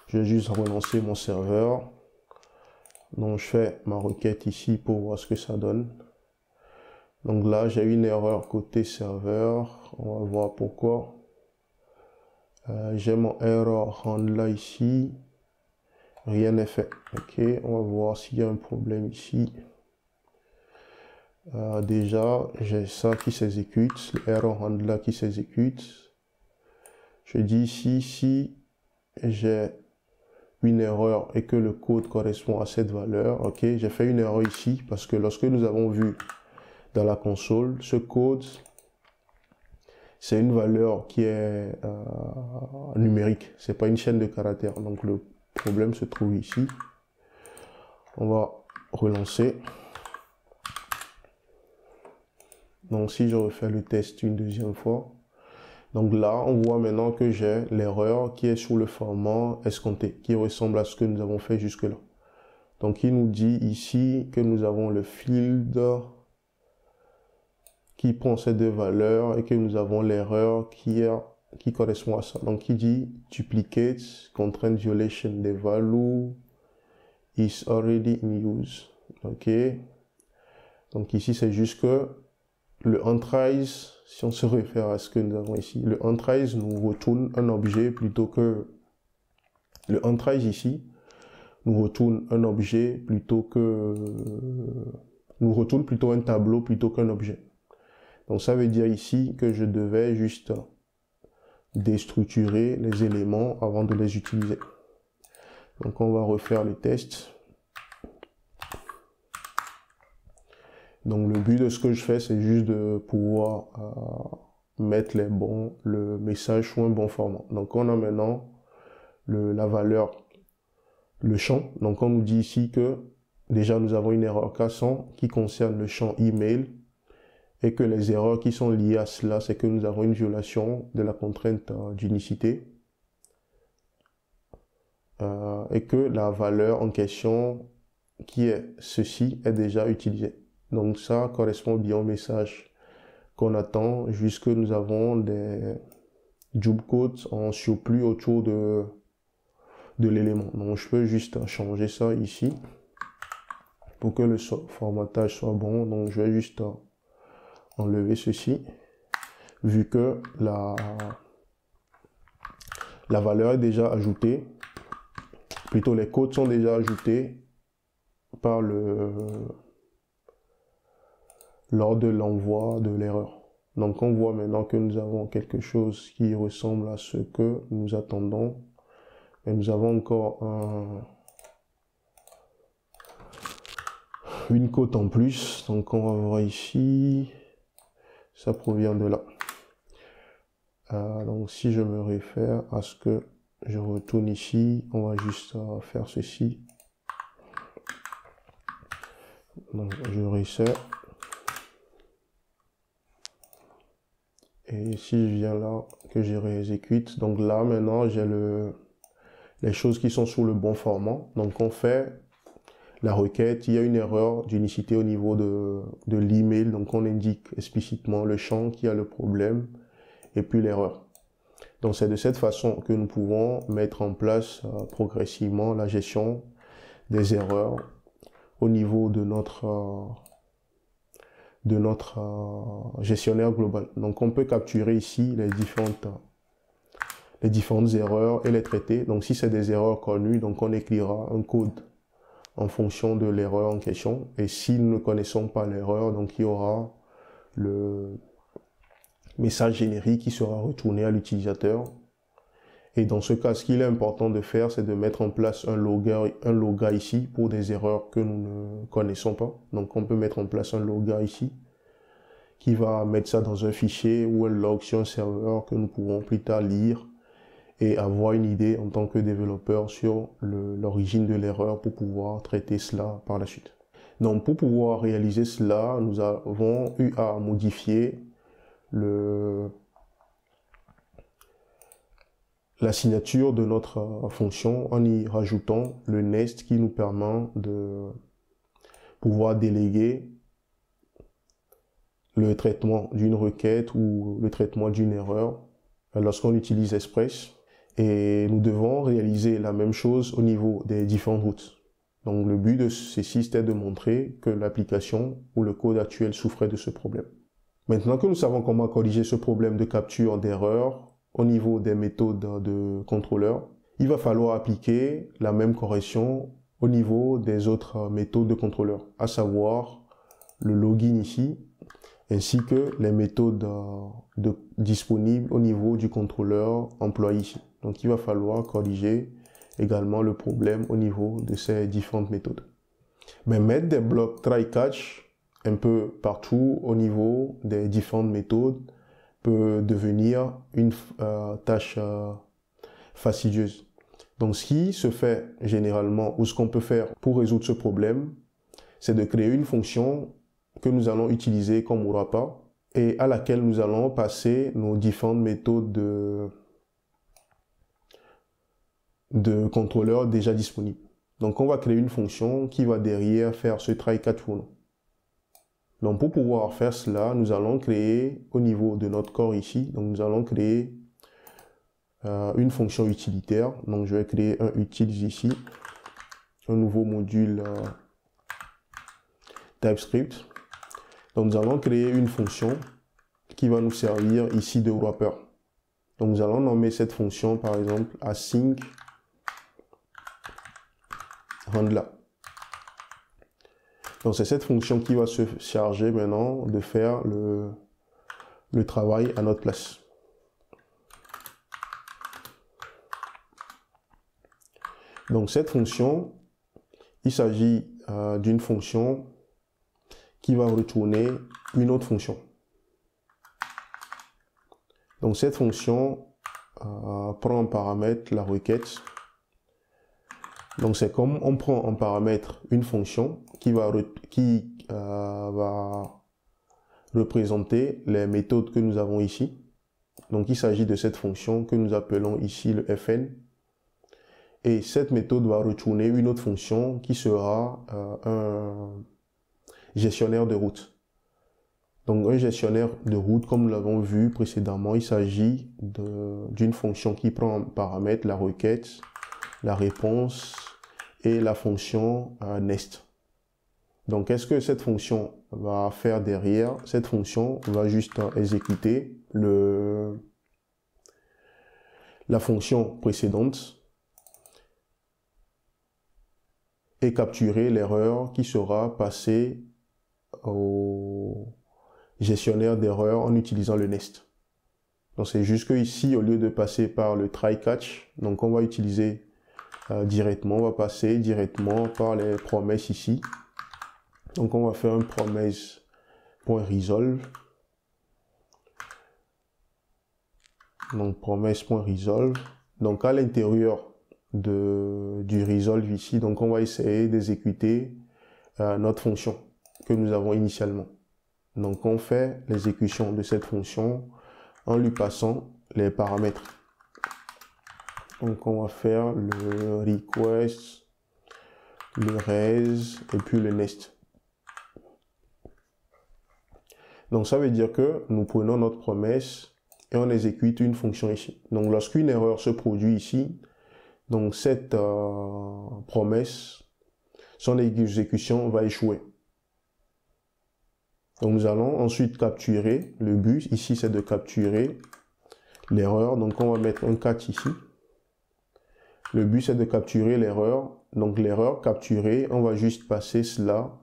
je vais juste relancer mon serveur. Donc je fais ma requête ici pour voir ce que ça donne. Donc là, j'ai une erreur côté serveur. On va voir pourquoi. J'ai mon error handler ici. Rien n'est fait. Ok, on va voir s'il y a un problème ici. Déjà, j'ai ça qui s'exécute, le error handler qui s'exécute. Je dis ici, si j'ai une erreur et que le code correspond à cette valeur, ok, j'ai fait une erreur ici parce que lorsque nous avons vu dans la console, ce code, c'est une valeur qui est numérique, c'est pas une chaîne de caractères. Donc le problème se trouve ici. On va relancer. Donc si je refais le test une deuxième fois, donc là on voit maintenant que j'ai l'erreur qui est sur le format escompté, qui ressemble à ce que nous avons fait jusque là. Donc il nous dit ici que nous avons le field qui prend ces deux valeurs et que nous avons l'erreur qui correspond à ça. Donc il dit duplicate constraint violation, the value is already in use. Ok. Donc ici c'est juste que le entries, si on se réfère à ce que nous avons ici, le entries nous retourne un objet plutôt que... Le entries ici nous retourne un objet plutôt que... nous retourne plutôt un tableau plutôt qu'un objet. Donc ça veut dire ici que je devais juste déstructurer les éléments avant de les utiliser. Donc on va refaire le test. Donc le but de ce que je fais, c'est juste de pouvoir mettre le message sous un bon format. Donc on a maintenant la valeur, le champ. Donc on nous dit ici que déjà nous avons une erreur K100 qui concerne le champ email, et que les erreurs qui sont liées à cela, c'est que nous avons une violation de la contrainte d'unicité, et que la valeur en question, qui est ceci, est déjà utilisée. Donc ça correspond bien au message qu'on attend, puisque nous avons des job codes en surplus autour de l'élément. Donc je peux juste changer ça ici pour que le formatage soit bon. Donc je vais juste enlever ceci, vu que la valeur est déjà ajoutée, plutôt les codes sont déjà ajoutés par lors de l'envoi de l'erreur. Donc on voit maintenant que nous avons quelque chose qui ressemble à ce que nous attendons, mais nous avons encore une cote en plus. Donc on va voir ici, ça provient de là. Donc si je me réfère à ce que je retourne ici, on va juste faire ceci. Donc je reset. Et si je viens là, que je réexécute, donc là maintenant j'ai les choses qui sont sous le bon format. Donc on fait la requête, il y a une erreur d'unicité au niveau de l'email, donc on indique explicitement le champ qui a le problème et puis l'erreur. Donc c'est de cette façon que nous pouvons mettre en place progressivement la gestion des erreurs au niveau de notre gestionnaire global. Donc on peut capturer ici les différentes erreurs et les traiter. Donc si c'est des erreurs connues, donc on écrira un code en fonction de l'erreur en question. Et si nous ne connaissons pas l'erreur, donc il y aura le message générique qui sera retourné à l'utilisateur. Et dans ce cas, ce qu'il est important de faire, c'est de mettre en place un loga ici pour des erreurs que nous ne connaissons pas. Donc on peut mettre en place un loga ici qui va mettre ça dans un fichier ou un log sur un serveur que nous pouvons plus tard lire et avoir une idée en tant que développeur sur l'origine de l'erreur pour pouvoir traiter cela par la suite. Donc pour pouvoir réaliser cela, nous avons eu à modifier la signature de notre fonction en y rajoutant le nest qui nous permet de pouvoir déléguer le traitement d'une requête ou le traitement d'une erreur lorsqu'on utilise Express. Et nous devons réaliser la même chose au niveau des différentes routes. Donc le but de ceci, c'était de montrer que l'application ou le code actuel souffrait de ce problème. Maintenant que nous savons comment corriger ce problème de capture d'erreur au niveau des méthodes de contrôleur, il va falloir appliquer la même correction au niveau des autres méthodes de contrôleur, à savoir le login ici, ainsi que les méthodes disponibles au niveau du contrôleur employé ici. Donc il va falloir corriger également le problème au niveau de ces différentes méthodes. Mais mettre des blocs try-catch un peu partout au niveau des différentes méthodes peut devenir une tâche fastidieuse. Donc ce qui se fait généralement, ou ce qu'on peut faire pour résoudre ce problème, c'est de créer une fonction que nous allons utiliser comme wrapper et à laquelle nous allons passer nos différentes méthodes de contrôleur déjà disponibles. Donc on va créer une fonction qui va derrière faire ce try catch for nous. Donc pour pouvoir faire cela, nous allons créer au niveau de notre corps ici, donc nous allons créer une fonction utilitaire. Donc je vais créer un utils ici, un nouveau module TypeScript. Donc nous allons créer une fonction qui va nous servir ici de wrapper. Donc nous allons nommer cette fonction par exemple async handler. Donc c'est cette fonction qui va se charger maintenant de faire le travail à notre place. Donc cette fonction, il s'agit d'une fonction qui va retourner une autre fonction. Donc cette fonction prend en paramètre la requête Donc c'est comme on prend en paramètre une fonction qui va représenter les méthodes que nous avons ici. Donc il s'agit de cette fonction que nous appelons ici le fn. Et cette méthode va retourner une autre fonction qui sera un gestionnaire de route. Donc un gestionnaire de route, comme nous l'avons vu précédemment, il s'agit d'une fonction qui prend en paramètre la requête, la réponse et la fonction nest. Donc qu'est-ce que cette fonction va faire derrière? Cette fonction va juste exécuter la fonction précédente et capturer l'erreur qui sera passée au gestionnaire d'erreur en utilisant le nest. Donc c'est juste que ici, au lieu de passer par le try catch, donc on va utiliser directement, on va passer directement par les promesses ici. Donc on va faire un promesse.resolve. Donc promesse.resolve. Donc à l'intérieur du resolve ici, donc on va essayer d'exécuter notre fonction que nous avons initialement. Donc on fait l'exécution de cette fonction en lui passant les paramètres. Donc on va faire le request, le res et puis le nest. Donc ça veut dire que nous prenons notre promesse et on exécute une fonction ici. Donc lorsqu'une erreur se produit ici, donc cette promesse, son exécution va échouer. Donc nous allons ensuite capturer le but. Ici c'est de capturer l'erreur. Donc on va mettre un catch ici. Le but c'est de capturer l'erreur. Donc l'erreur capturée, on va juste passer cela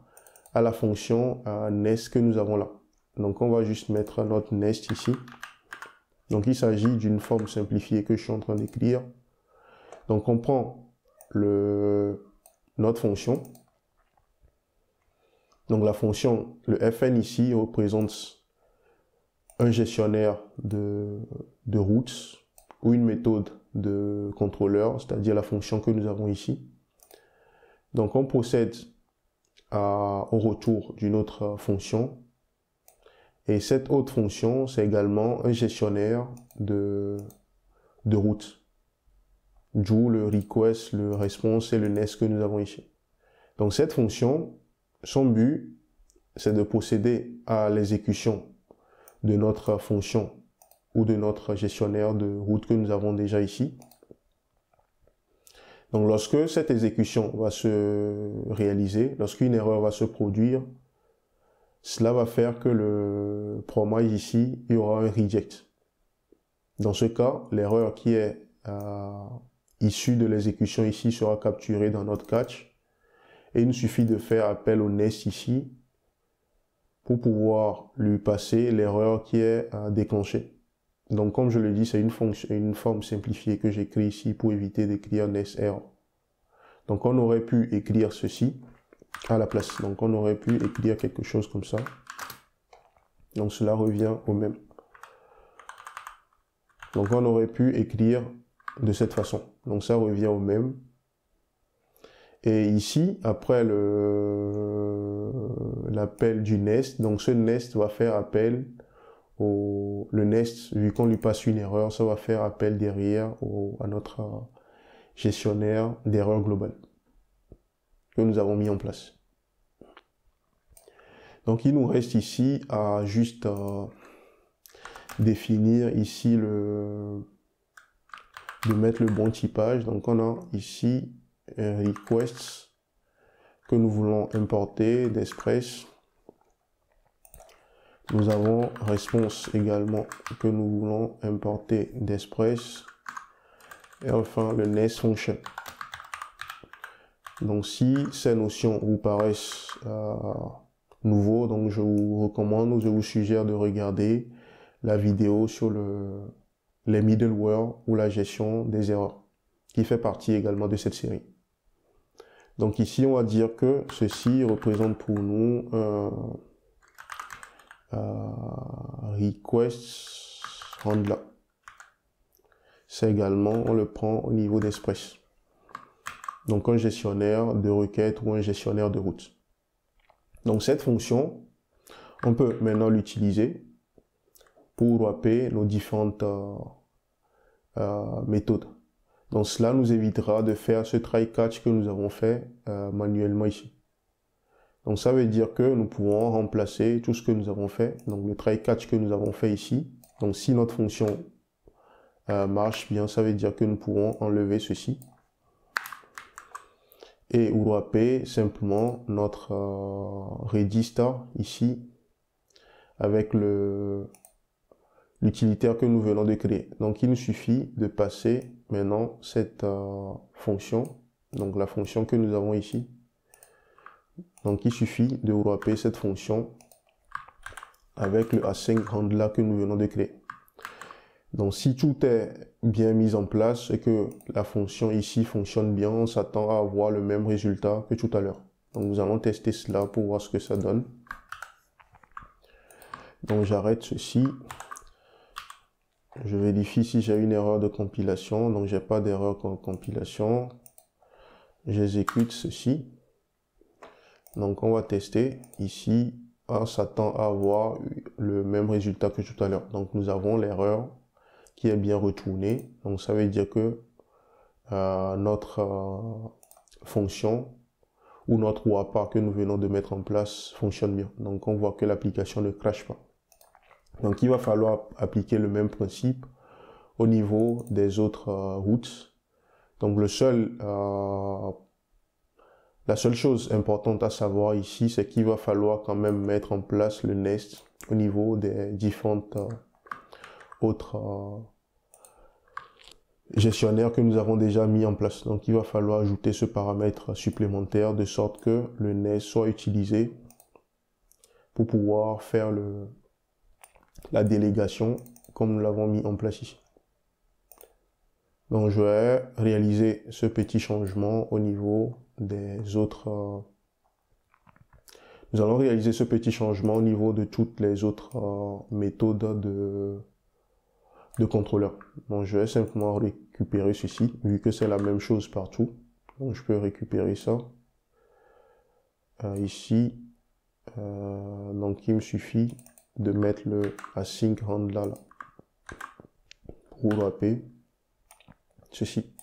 à la fonction nest que nous avons là. Donc on va juste mettre notre nest ici. Donc il s'agit d'une forme simplifiée que je suis en train d'écrire. Donc on prend notre fonction. Donc la fonction, le fn ici représente un gestionnaire de routes ou une méthode de contrôleur, c'est-à-dire la fonction que nous avons ici. Donc on procède au retour d'une autre fonction. Et cette autre fonction, c'est également un gestionnaire de route. D'où le request, le response et le nest que nous avons ici. Donc cette fonction, son but, c'est de procéder à l'exécution de notre fonction ou de notre gestionnaire de route que nous avons déjà ici. Donc lorsque cette exécution va se réaliser, lorsqu'une erreur va se produire, cela va faire que le promise ici, il y aura un reject. Dans ce cas, l'erreur qui est issue de l'exécution ici sera capturée dans notre catch. Et il nous suffit de faire appel au nest ici pour pouvoir lui passer l'erreur qui est déclenchée. Donc comme je le dis, c'est une forme simplifiée que j'écris ici pour éviter d'écrire nest error. Donc on aurait pu écrire ceci à la place. Donc on aurait pu écrire quelque chose comme ça. Donc cela revient au même. Donc on aurait pu écrire de cette façon. Donc ça revient au même. Et ici, après l'appel du nest, donc ce nest va faire appel le nest, vu qu'on lui passe une erreur, ça va faire appel derrière à notre gestionnaire d'erreur globale que nous avons mis en place. Donc il nous reste ici à juste définir ici de mettre le bon typage. Donc on a ici un request que nous voulons importer d'Express. Nous avons response également que nous voulons importer d'Express. Et enfin le nest function. Donc si ces notions vous paraissent nouveaux, donc je vous recommande ou je vous suggère de regarder la vidéo sur les middleware ou la gestion des erreurs, qui fait partie également de cette série. Donc ici, on va dire que ceci représente pour nous request handler. C'est également, on le prend au niveau d'Express. Donc un gestionnaire de requêtes ou un gestionnaire de routes. Donc cette fonction, on peut maintenant l'utiliser pour wrapper nos différentes méthodes. Donc cela nous évitera de faire ce try catch que nous avons fait manuellement ici. Donc ça veut dire que nous pouvons remplacer tout ce que nous avons fait, donc le try catch que nous avons fait ici. Donc si notre fonction marche bien, ça veut dire que nous pourrons enlever ceci et wrapper simplement notre Redis ici avec l'utilitaire que nous venons de créer. Donc il nous suffit de passer maintenant cette fonction, donc la fonction que nous avons ici. Donc il suffit de wrapper cette fonction avec le async handler que nous venons de créer. Donc si tout est bien mis en place et que la fonction ici fonctionne bien, on s'attend à avoir le même résultat que tout à l'heure. Donc nous allons tester cela pour voir ce que ça donne. Donc j'arrête ceci. Je vérifie si j'ai une erreur de compilation. Donc j'ai pas d'erreur de compilation. J'exécute ceci. Donc on va tester. Ici, on s'attend à avoir le même résultat que tout à l'heure. Donc nous avons l'erreur qui est bien retournée. Donc ça veut dire que notre fonction ou notre wrapper que nous venons de mettre en place fonctionne bien. Donc on voit que l'application ne crache pas. Donc il va falloir appliquer le même principe au niveau des autres routes. Donc la seule chose importante à savoir ici, c'est qu'il va falloir quand même mettre en place le nest au niveau des différentes autres gestionnaires que nous avons déjà mis en place. Donc il va falloir ajouter ce paramètre supplémentaire de sorte que le nest soit utilisé pour pouvoir faire la délégation comme nous l'avons mis en place ici. Donc je vais réaliser ce petit changement au niveau des autres. Nous allons réaliser ce petit changement au niveau de toutes les autres méthodes de contrôleur. Donc je vais simplement récupérer ceci, vu que c'est la même chose partout. Donc je peux récupérer ça. Ici, donc il me suffit de mettre le async handler là pour wrapper ceci.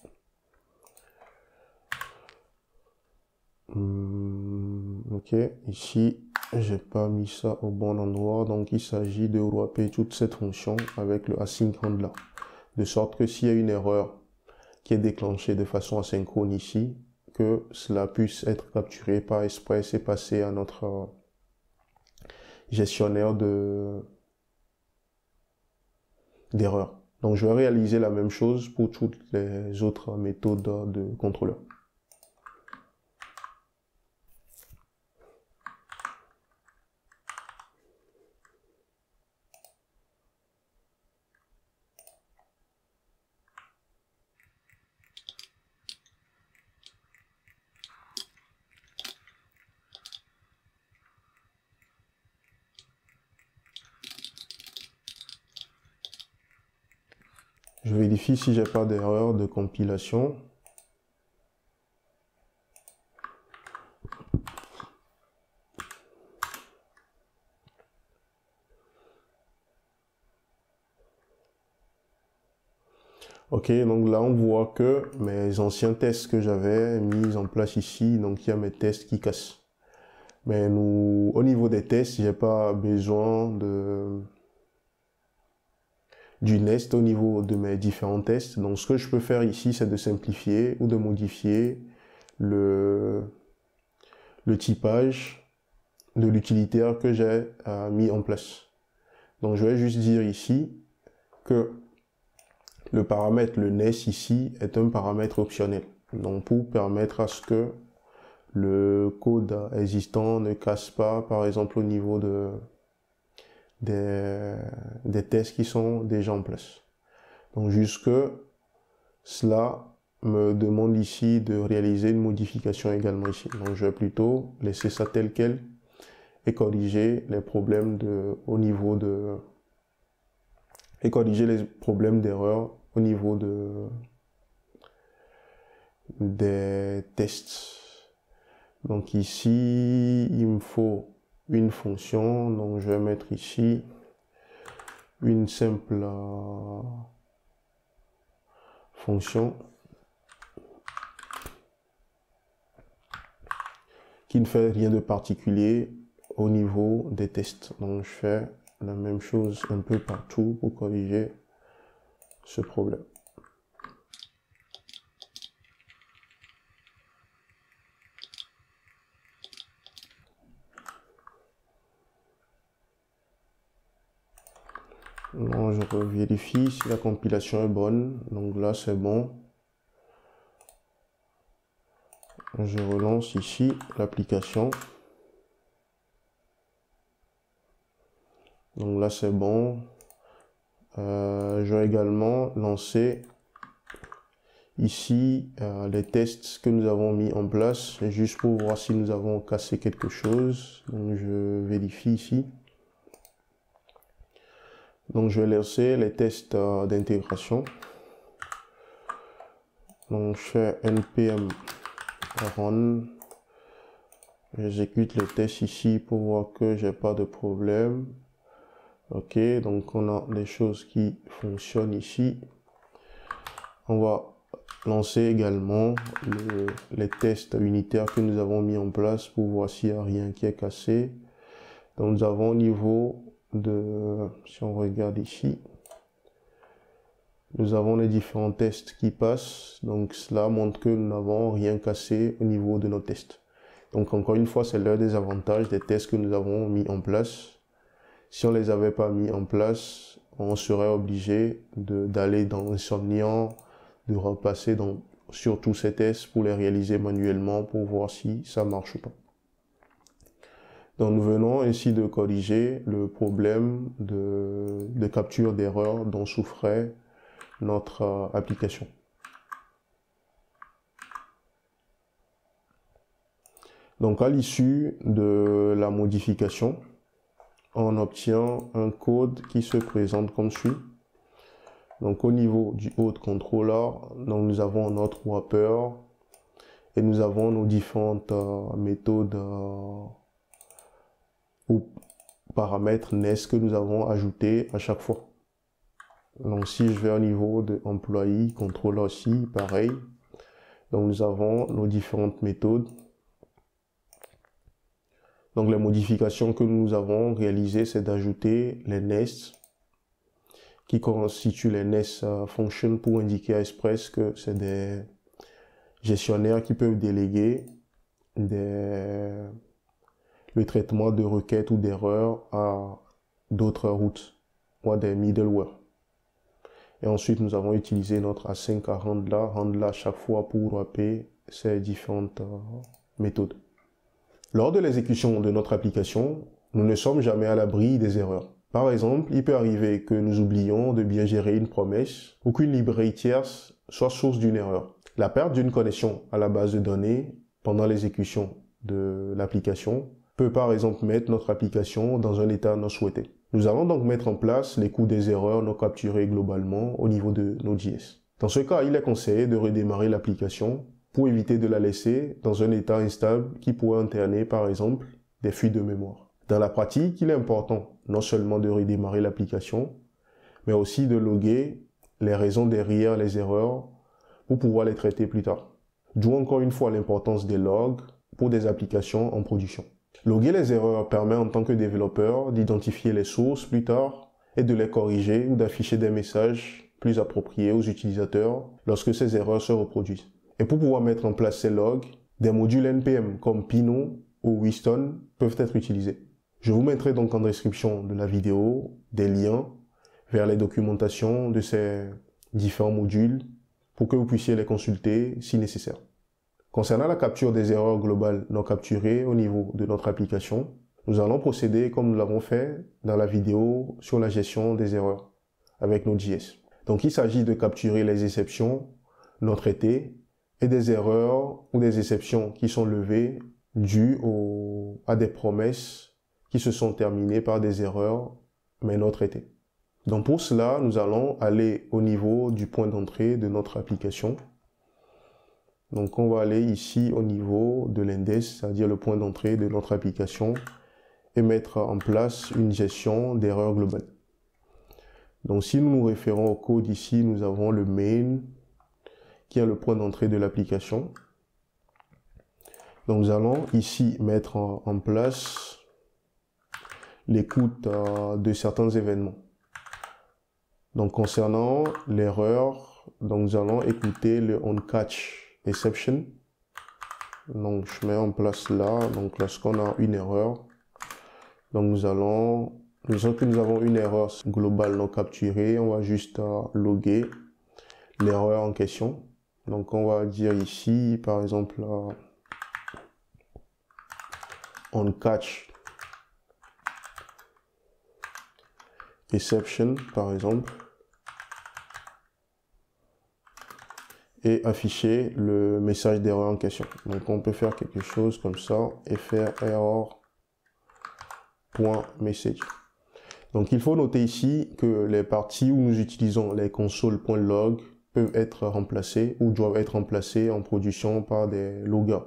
Ok, ici j'ai pas mis ça au bon endroit, donc il s'agit de wrapper toute cette fonction avec le async handler, de sorte que s'il y a une erreur qui est déclenchée de façon asynchrone ici, que cela puisse être capturé par Express et passer à notre gestionnaire d'erreurs. Donc je vais réaliser la même chose pour toutes les autres méthodes de contrôleur. Je vérifie si j'ai pas d'erreur de compilation. Ok, donc là on voit que mes anciens tests que j'avais mis en place ici, donc il y a mes tests qui cassent. Mais au niveau des tests, j'ai pas besoin du nest au niveau de mes différents tests. Donc ce que je peux faire ici, c'est de simplifier ou de modifier le typage de l'utilitaire que j'ai mis en place. Donc je vais juste dire ici que le paramètre, le nest ici, est un paramètre optionnel. Donc pour permettre à ce que le code existant ne casse pas, par exemple au niveau des tests qui sont déjà en place. Donc jusque cela me demande ici de réaliser une modification également ici. Donc je vais plutôt laisser ça tel quel et corriger les problèmes corriger les problèmes d'erreur au niveau des tests. Donc ici, il me faut une fonction, donc je vais mettre ici une simple fonction qui ne fait rien de particulier au niveau des tests. Donc je fais la même chose un peu partout pour corriger ce problème. Non, je vérifie si la compilation est bonne. Donc là, c'est bon. Je relance ici l'application. Donc là, c'est bon. Je vais également lancer ici les tests que nous avons mis en place, juste pour voir si nous avons cassé quelque chose. Donc je vérifie ici. Donc je vais lancer les tests d'intégration. Donc je fais npm run. J'exécute le test ici pour voir que j'ai pas de problème. Ok, donc on a des choses qui fonctionnent ici. On va lancer également les tests unitaires que nous avons mis en place pour voir s'il n'y a rien qui est cassé. Donc nous avons au niveau de, si on regarde ici, nous avons les différents tests qui passent. Donc cela montre que nous n'avons rien cassé au niveau de nos tests. Donc encore une fois, c'est l'un des avantages des tests que nous avons mis en place. Si on ne les avait pas mis en place, on serait obligé d'aller dans Insomnian, de repasser sur tous ces tests pour les réaliser manuellement pour voir si ça marche ou pas. Donc nous venons ainsi de corriger le problème de capture d'erreur dont souffrait notre application. Donc à l'issue de la modification, on obtient un code qui se présente comme suit. Donc au niveau du host controller, donc nous avons notre wrapper et nous avons nos différentes méthodes ou paramètres NES que nous avons ajoutés à chaque fois. Donc si je vais au niveau de employee controller aussi, pareil. Donc nous avons nos différentes méthodes. Donc les modifications que nous avons réalisées, c'est d'ajouter les NES qui constituent les NES Function pour indiquer à Express que c'est des gestionnaires qui peuvent déléguer le traitement de requêtes ou d'erreurs à d'autres routes ou à des middleware. Et ensuite, nous avons utilisé notre async à handler à chaque fois pour wrapper ces différentes méthodes. Lors de l'exécution de notre application, nous ne sommes jamais à l'abri des erreurs. Par exemple, il peut arriver que nous oublions de bien gérer une promesse ou qu'une librairie tierce soit source d'une erreur. La perte d'une connexion à la base de données pendant l'exécution de l'application peut par exemple mettre notre application dans un état non souhaité. Nous allons donc mettre en place les coûts des erreurs non capturées globalement au niveau de Node.js. Dans ce cas, il est conseillé de redémarrer l'application pour éviter de la laisser dans un état instable qui pourrait entraîner par exemple des fuites de mémoire. Dans la pratique, il est important non seulement de redémarrer l'application, mais aussi de loguer les raisons derrière les erreurs pour pouvoir les traiter plus tard. D'où encore une fois l'importance des logs pour des applications en production. Loguer les erreurs permet en tant que développeur d'identifier les sources plus tard et de les corriger ou d'afficher des messages plus appropriés aux utilisateurs lorsque ces erreurs se reproduisent. Et pour pouvoir mettre en place ces logs, des modules NPM comme Pinot ou Whiston peuvent être utilisés. Je vous mettrai donc en description de la vidéo des liens vers les documentations de ces différents modules pour que vous puissiez les consulter si nécessaire. Concernant la capture des erreurs globales non capturées au niveau de notre application, nous allons procéder comme nous l'avons fait dans la vidéo sur la gestion des erreurs avec Node.js. Donc il s'agit de capturer les exceptions non traitées et des erreurs ou des exceptions qui sont levées dues à des promesses qui se sont terminées par des erreurs mais non traitées. Donc pour cela, nous allons aller au niveau du point d'entrée de notre application. Donc on va aller ici au niveau de l'index, c'est-à-dire le point d'entrée de notre application, et mettre en place une gestion d'erreurs globale. Donc si nous nous référons au code ici, nous avons le main, qui est le point d'entrée de l'application. Donc nous allons ici mettre en place l'écoute de certains événements. Donc concernant l'erreur, donc nous allons écouter le onCatch exception. Donc je mets en place là, donc lorsqu'on a une erreur, donc nous avons une erreur globale non capturée, on va juste loguer l'erreur en question. Donc on va dire ici par exemple onCatch exception par exemple, et afficher le message d'erreur en question. Donc on peut faire quelque chose comme ça et faire error.message. Donc il faut noter ici que les parties où nous utilisons les console.log peuvent être remplacées ou doivent être remplacées en production par des loggers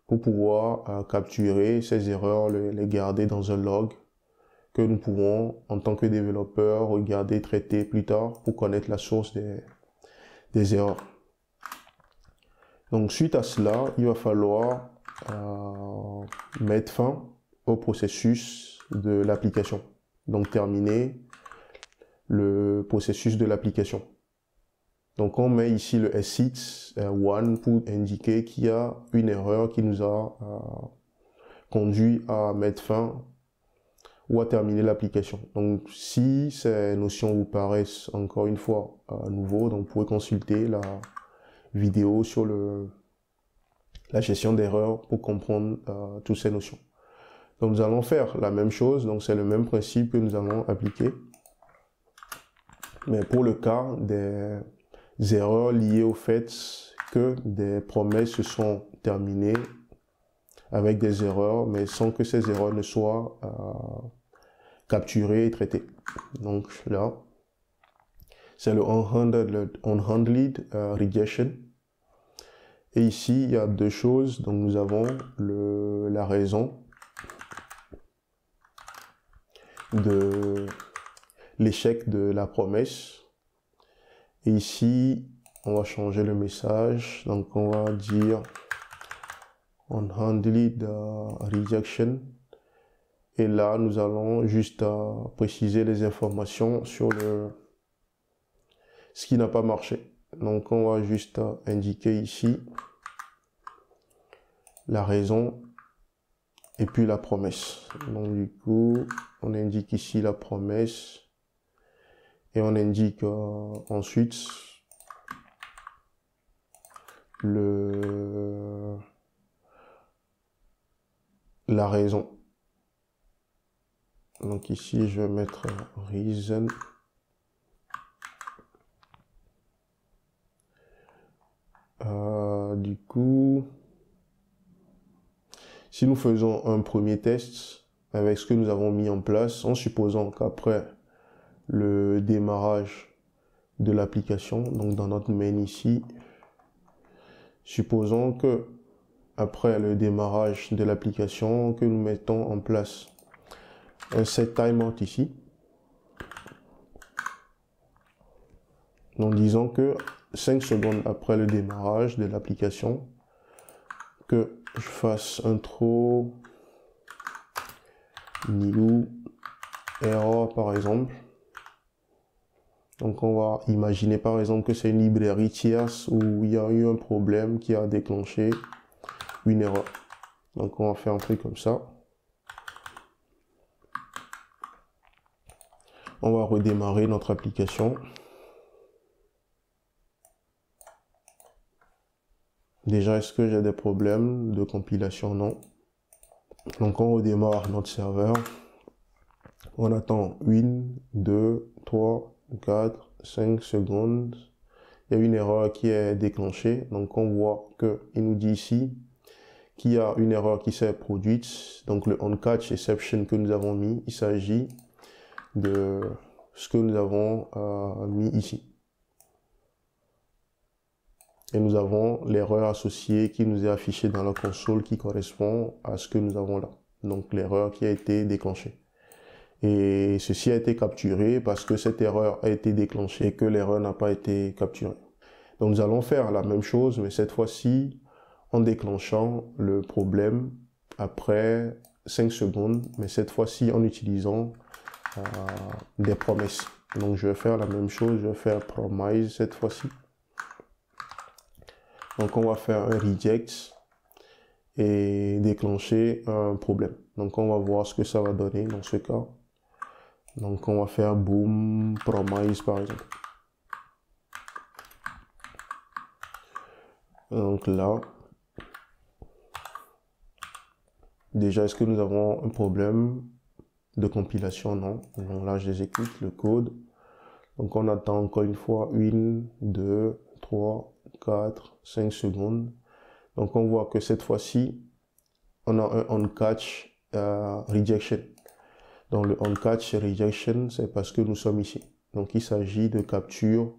pour pouvoir capturer ces erreurs, les garder dans un log que nous pouvons en tant que développeurs regarder, traiter plus tard pour connaître la source des erreurs. Donc suite à cela, il va falloir mettre fin au processus de l'application. Donc terminer le processus de l'application. Donc on met ici le S6 pour indiquer qu'il y a une erreur qui nous a conduit à mettre fin ou à terminer l'application. Donc si ces notions vous paraissent encore une fois nouveaux, donc vous pouvez consulter la vidéo sur la gestion d'erreurs pour comprendre toutes ces notions. Donc nous allons faire la même chose, donc c'est le même principe que nous allons appliquer. Mais pour le cas des erreurs liées au fait que des promesses se sont terminées avec des erreurs, mais sans que ces erreurs ne soient capturées et traitées. Donc là, c'est le unhandled rejection. Et ici, il y a deux choses. Donc nous avons la raison de l'échec de la promesse. Et ici, on va changer le message. Donc on va dire unhandled rejection. Et là, nous allons juste préciser les informations sur ce qui n'a pas marché. Donc on va juste indiquer ici la raison et puis la promesse. Donc du coup, on indique ici la promesse et on indique ensuite la raison. Donc ici, je vais mettre reason. Du coup, si nous faisons un premier test avec ce que nous avons mis en place, en supposant qu'après le démarrage de l'application, donc dans notre main ici, supposons que après le démarrage de l'application, que nous mettons en place un set timeout ici. Donc disons que 5 secondes après le démarrage de l'application, que je fasse un throw new error par exemple. Donc on va imaginer par exemple que c'est une librairie tierce où il y a eu un problème qui a déclenché une erreur. Donc on va faire un truc comme ça. On va redémarrer notre application. Déjà, est-ce que j'ai des problèmes de compilation? Non. Donc on redémarre notre serveur. On attend 1, 2, 3, 4, 5 secondes. Il y a une erreur qui est déclenchée. Donc on voit qu'il nous dit ici qu'il y a une erreur qui s'est produite. Donc le onCatch exception que nous avons mis, il s'agit de ce que nous avons mis ici. Et nous avons l'erreur associée qui nous est affichée dans la console qui correspond à ce que nous avons là. Donc l'erreur qui a été déclenchée. Et ceci a été capturé parce que cette erreur a été déclenchée et que l'erreur n'a pas été capturée. Donc nous allons faire la même chose, mais cette fois-ci en déclenchant le problème après 5 secondes, mais cette fois-ci en utilisant des promesses. Donc je vais faire la même chose, je vais faire promise cette fois-ci. Donc on va faire un reject et déclencher un problème. Donc on va voir ce que ça va donner dans ce cas. Donc on va faire boom promise par exemple. Donc là, déjà est-ce que nous avons un problème de compilation? Non. Donc là j'exécute le code. Donc on attend encore une fois 1, 2, 3, 4, 5 secondes. Donc on voit que cette fois-ci, on a un on-catch rejection. Donc le on-catch rejection, c'est parce que nous sommes ici. Donc il s'agit de capture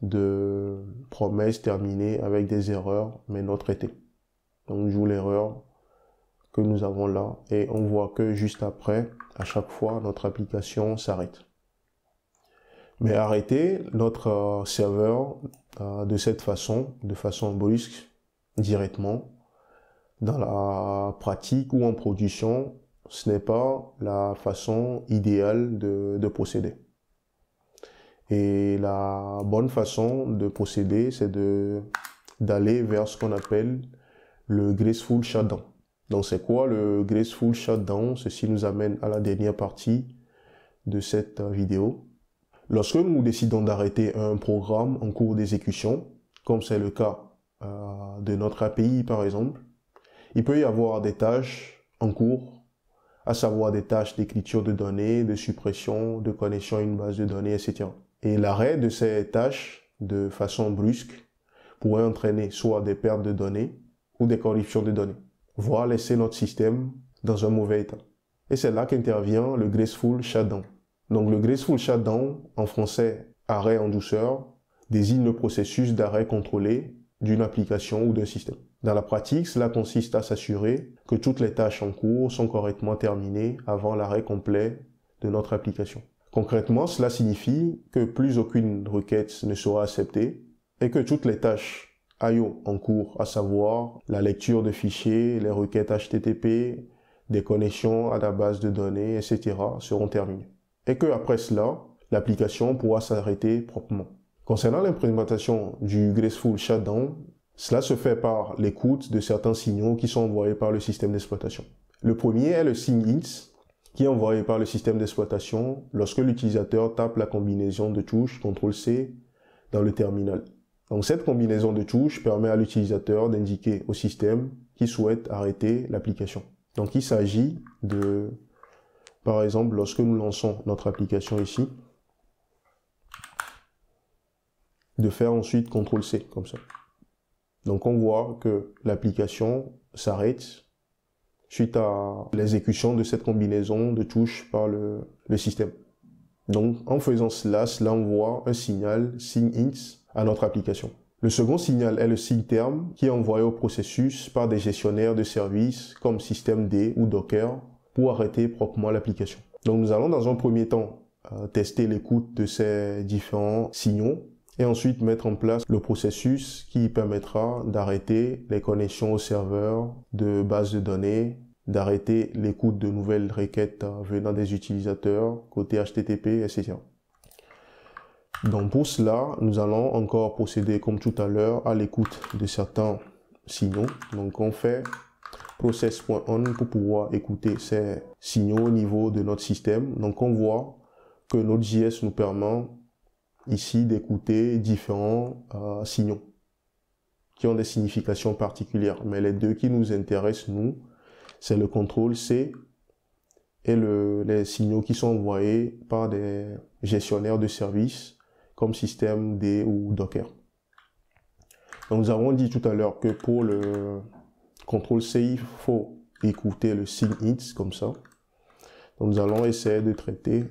de promesses terminées avec des erreurs mais non traitées. Donc on joue l'erreur que nous avons là et on voit que juste après, à chaque fois, notre application s'arrête. Mais arrêter notre serveur de cette façon, de façon brusque, directement, dans la pratique ou en production, ce n'est pas la façon idéale de procéder. Et la bonne façon de procéder, c'est d'aller vers ce qu'on appelle le graceful shutdown. Donc c'est quoi le graceful shutdown? Ceci nous amène à la dernière partie de cette vidéo. Lorsque nous décidons d'arrêter un programme en cours d'exécution, comme c'est le cas de notre API par exemple, il peut y avoir des tâches en cours, à savoir des tâches d'écriture de données, de suppression, de connexion à une base de données, etc. Et l'arrêt de ces tâches de façon brusque pourrait entraîner soit des pertes de données ou des corruptions de données, voire laisser notre système dans un mauvais état. Et c'est là qu'intervient le graceful shutdown. Donc le graceful shutdown, en français arrêt en douceur, désigne le processus d'arrêt contrôlé d'une application ou d'un système. Dans la pratique, cela consiste à s'assurer que toutes les tâches en cours sont correctement terminées avant l'arrêt complet de notre application. Concrètement, cela signifie que plus aucune requête ne sera acceptée et que toutes les tâches I/O en cours, à savoir la lecture de fichiers, les requêtes HTTP, des connexions à la base de données, etc., seront terminées. Et que après cela, l'application pourra s'arrêter proprement. Concernant l'implémentation du graceful shutdown, cela se fait par l'écoute de certains signaux qui sont envoyés par le système d'exploitation. Le premier est le signe int, qui est envoyé par le système d'exploitation lorsque l'utilisateur tape la combinaison de touches CTRL-C dans le terminal. Donc cette combinaison de touches permet à l'utilisateur d'indiquer au système qu'il souhaite arrêter l'application. Donc il s'agit de, par exemple, lorsque nous lançons notre application ici, de faire ensuite CTRL-C, comme ça. Donc on voit que l'application s'arrête suite à l'exécution de cette combinaison de touches par le système. Donc en faisant cela, envoie un signal signe int à notre application. Le second signal est le signe terme qui est envoyé au processus par des gestionnaires de services comme systemd ou Docker pour arrêter proprement l'application. Donc nous allons dans un premier temps tester l'écoute de ces différents signaux et ensuite mettre en place le processus qui permettra d'arrêter les connexions au serveur de base de données, d'arrêter l'écoute de nouvelles requêtes venant des utilisateurs côté HTTP, etc. Donc pour cela, nous allons encore procéder comme tout à l'heure à l'écoute de certains signaux. Donc on fait process.on pour pouvoir écouter ces signaux au niveau de notre système. Donc on voit que Node.js nous permet ici d'écouter différents signaux qui ont des significations particulières. Mais les deux qui nous intéressent, nous, c'est le CTRL-C et les signaux qui sont envoyés par des gestionnaires de services comme systemd ou Docker. Donc nous avons dit tout à l'heure que pour le CTRL-C, il faut écouter le signe int comme ça. Donc nous allons essayer de traiter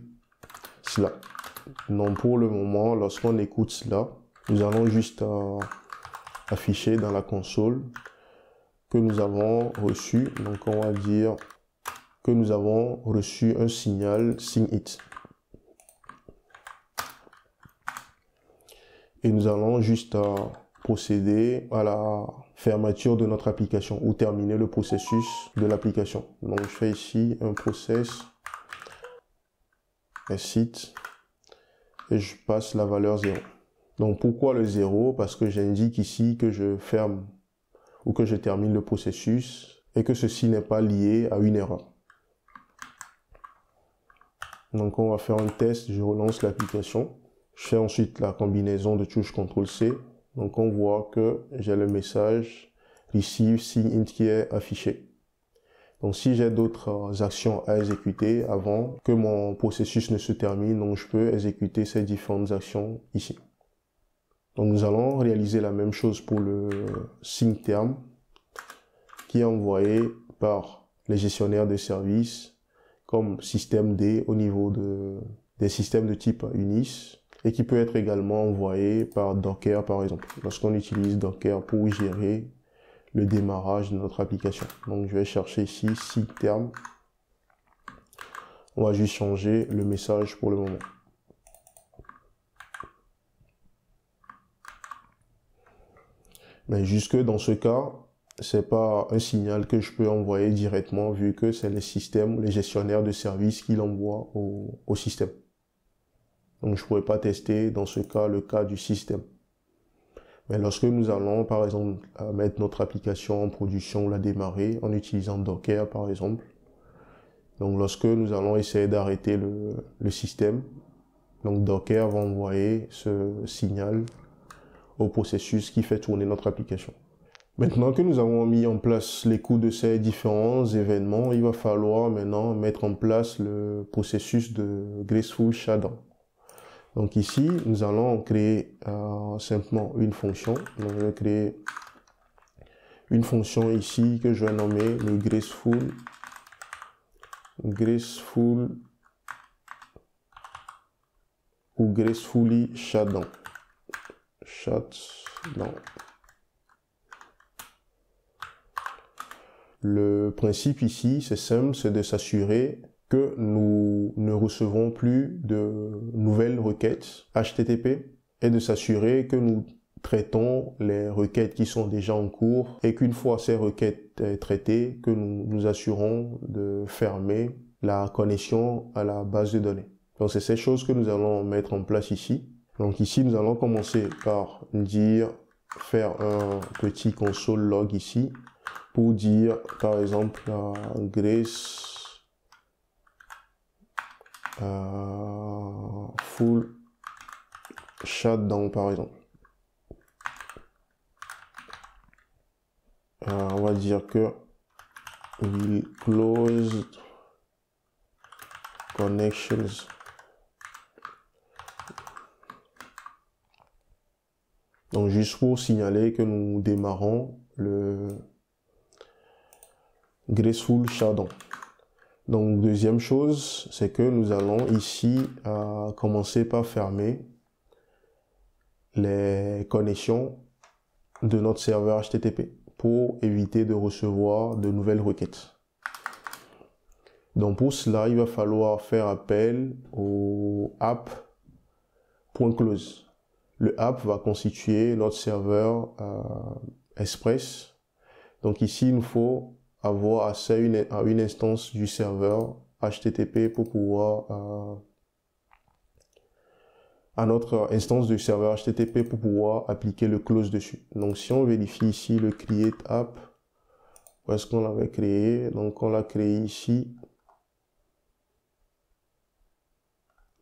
cela. Donc pour le moment, lorsqu'on écoute cela, nous allons juste affiché dans la console que nous avons reçu. Donc on va dire que nous avons reçu un signal SYN-HIT. Et nous allons juste procéder à la fermeture de notre application ou terminer le processus de l'application. Donc je fais ici un process SHIT et je passe la valeur 0. Donc pourquoi le 0? Parce que j'indique ici que je ferme ou que je termine le processus et que ceci n'est pas lié à une erreur. Donc on va faire un test, je relance l'application. Je fais ensuite la combinaison de touche CTRL-C. Donc on voit que j'ai le message Receive SYN-HIT qui est affiché. Donc si j'ai d'autres actions à exécuter avant que mon processus ne se termine, donc je peux exécuter ces différentes actions ici. Donc nous allons réaliser la même chose pour le SYN terme qui est envoyé par les gestionnaires de services comme système D au niveau des systèmes de type Unis et qui peut être également envoyé par Docker par exemple, lorsqu'on utilise Docker pour gérer le démarrage de notre application. Donc je vais chercher ici SYN terme. On va juste changer le message pour le moment. Mais jusque dans ce cas, c'est pas un signal que je peux envoyer directement vu que c'est les systèmes, les gestionnaires de services qui l'envoient au système. Donc je pourrais pas tester dans ce cas le cas du système. Mais lorsque nous allons par exemple mettre notre application en production, la démarrer en utilisant Docker par exemple, donc lorsque nous allons essayer d'arrêter le système, donc Docker va envoyer ce signal au processus qui fait tourner notre application. Maintenant que nous avons mis en place l'écoute de ces différents événements, il va falloir maintenant mettre en place le processus de Graceful Shutdown. Donc ici, nous allons créer simplement une fonction. Donc je vais créer une fonction ici que je vais nommer le Graceful ou Gracefully Shutdown. Le principe ici, c'est simple, c'est de s'assurer que nous ne recevons plus de nouvelles requêtes HTTP et de s'assurer que nous traitons les requêtes qui sont déjà en cours et qu'une fois ces requêtes traitées, que nous nous assurons de fermer la connexion à la base de données. Donc c'est ces choses que nous allons mettre en place ici. Donc ici, nous allons commencer par faire un petit console log ici pour dire, par exemple, full shutdown, par exemple. On va dire que we closed connections. Donc, juste pour signaler que nous démarrons le Graceful Shutdown. Donc, deuxième chose, c'est que nous allons ici commencer par fermer les connexions de notre serveur HTTP pour éviter de recevoir de nouvelles requêtes. Donc, pour cela, il va falloir faire appel au app.close. Le app va constituer notre serveur Express. Donc ici, il nous faut avoir accès à une instance du serveur HTTP pour pouvoir à notre instance du serveur HTTP pour pouvoir appliquer le close dessus. Donc si on vérifie ici le create app, où est-ce qu'on l'avait créé? Donc on l'a créé ici.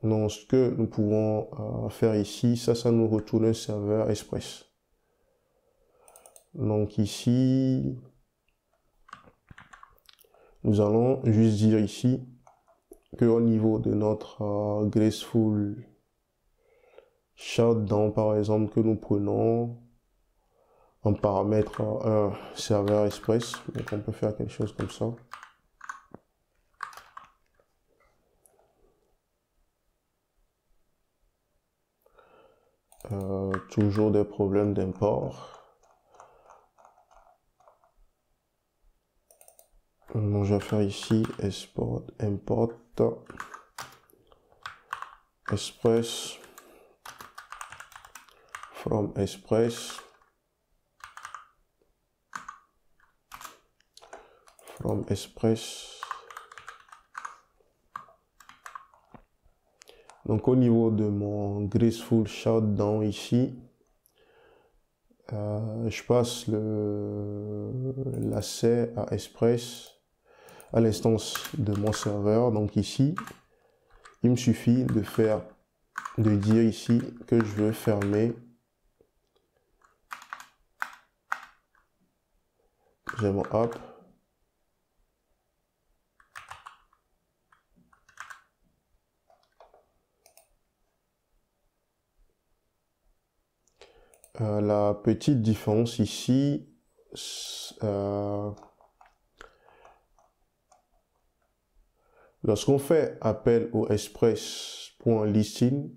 Donc ce que nous pouvons faire ici, ça nous retourne un serveur Express. Donc ici, nous allons juste dire ici que au niveau de notre Graceful Shutdown, par exemple, que nous prenons en paramètre un serveur Express. Donc on peut faire quelque chose comme ça. Toujours des problèmes d'import. Donc je vais faire ici export, import, express, from express, from express. Donc au niveau de mon graceful shutdown ici, je passe l'accès à Express à l'instance de mon serveur. Donc ici, il me suffit de dire ici que je veux fermer. J'ai mon app. La petite différence ici, lorsqu'on fait appel au express.listing,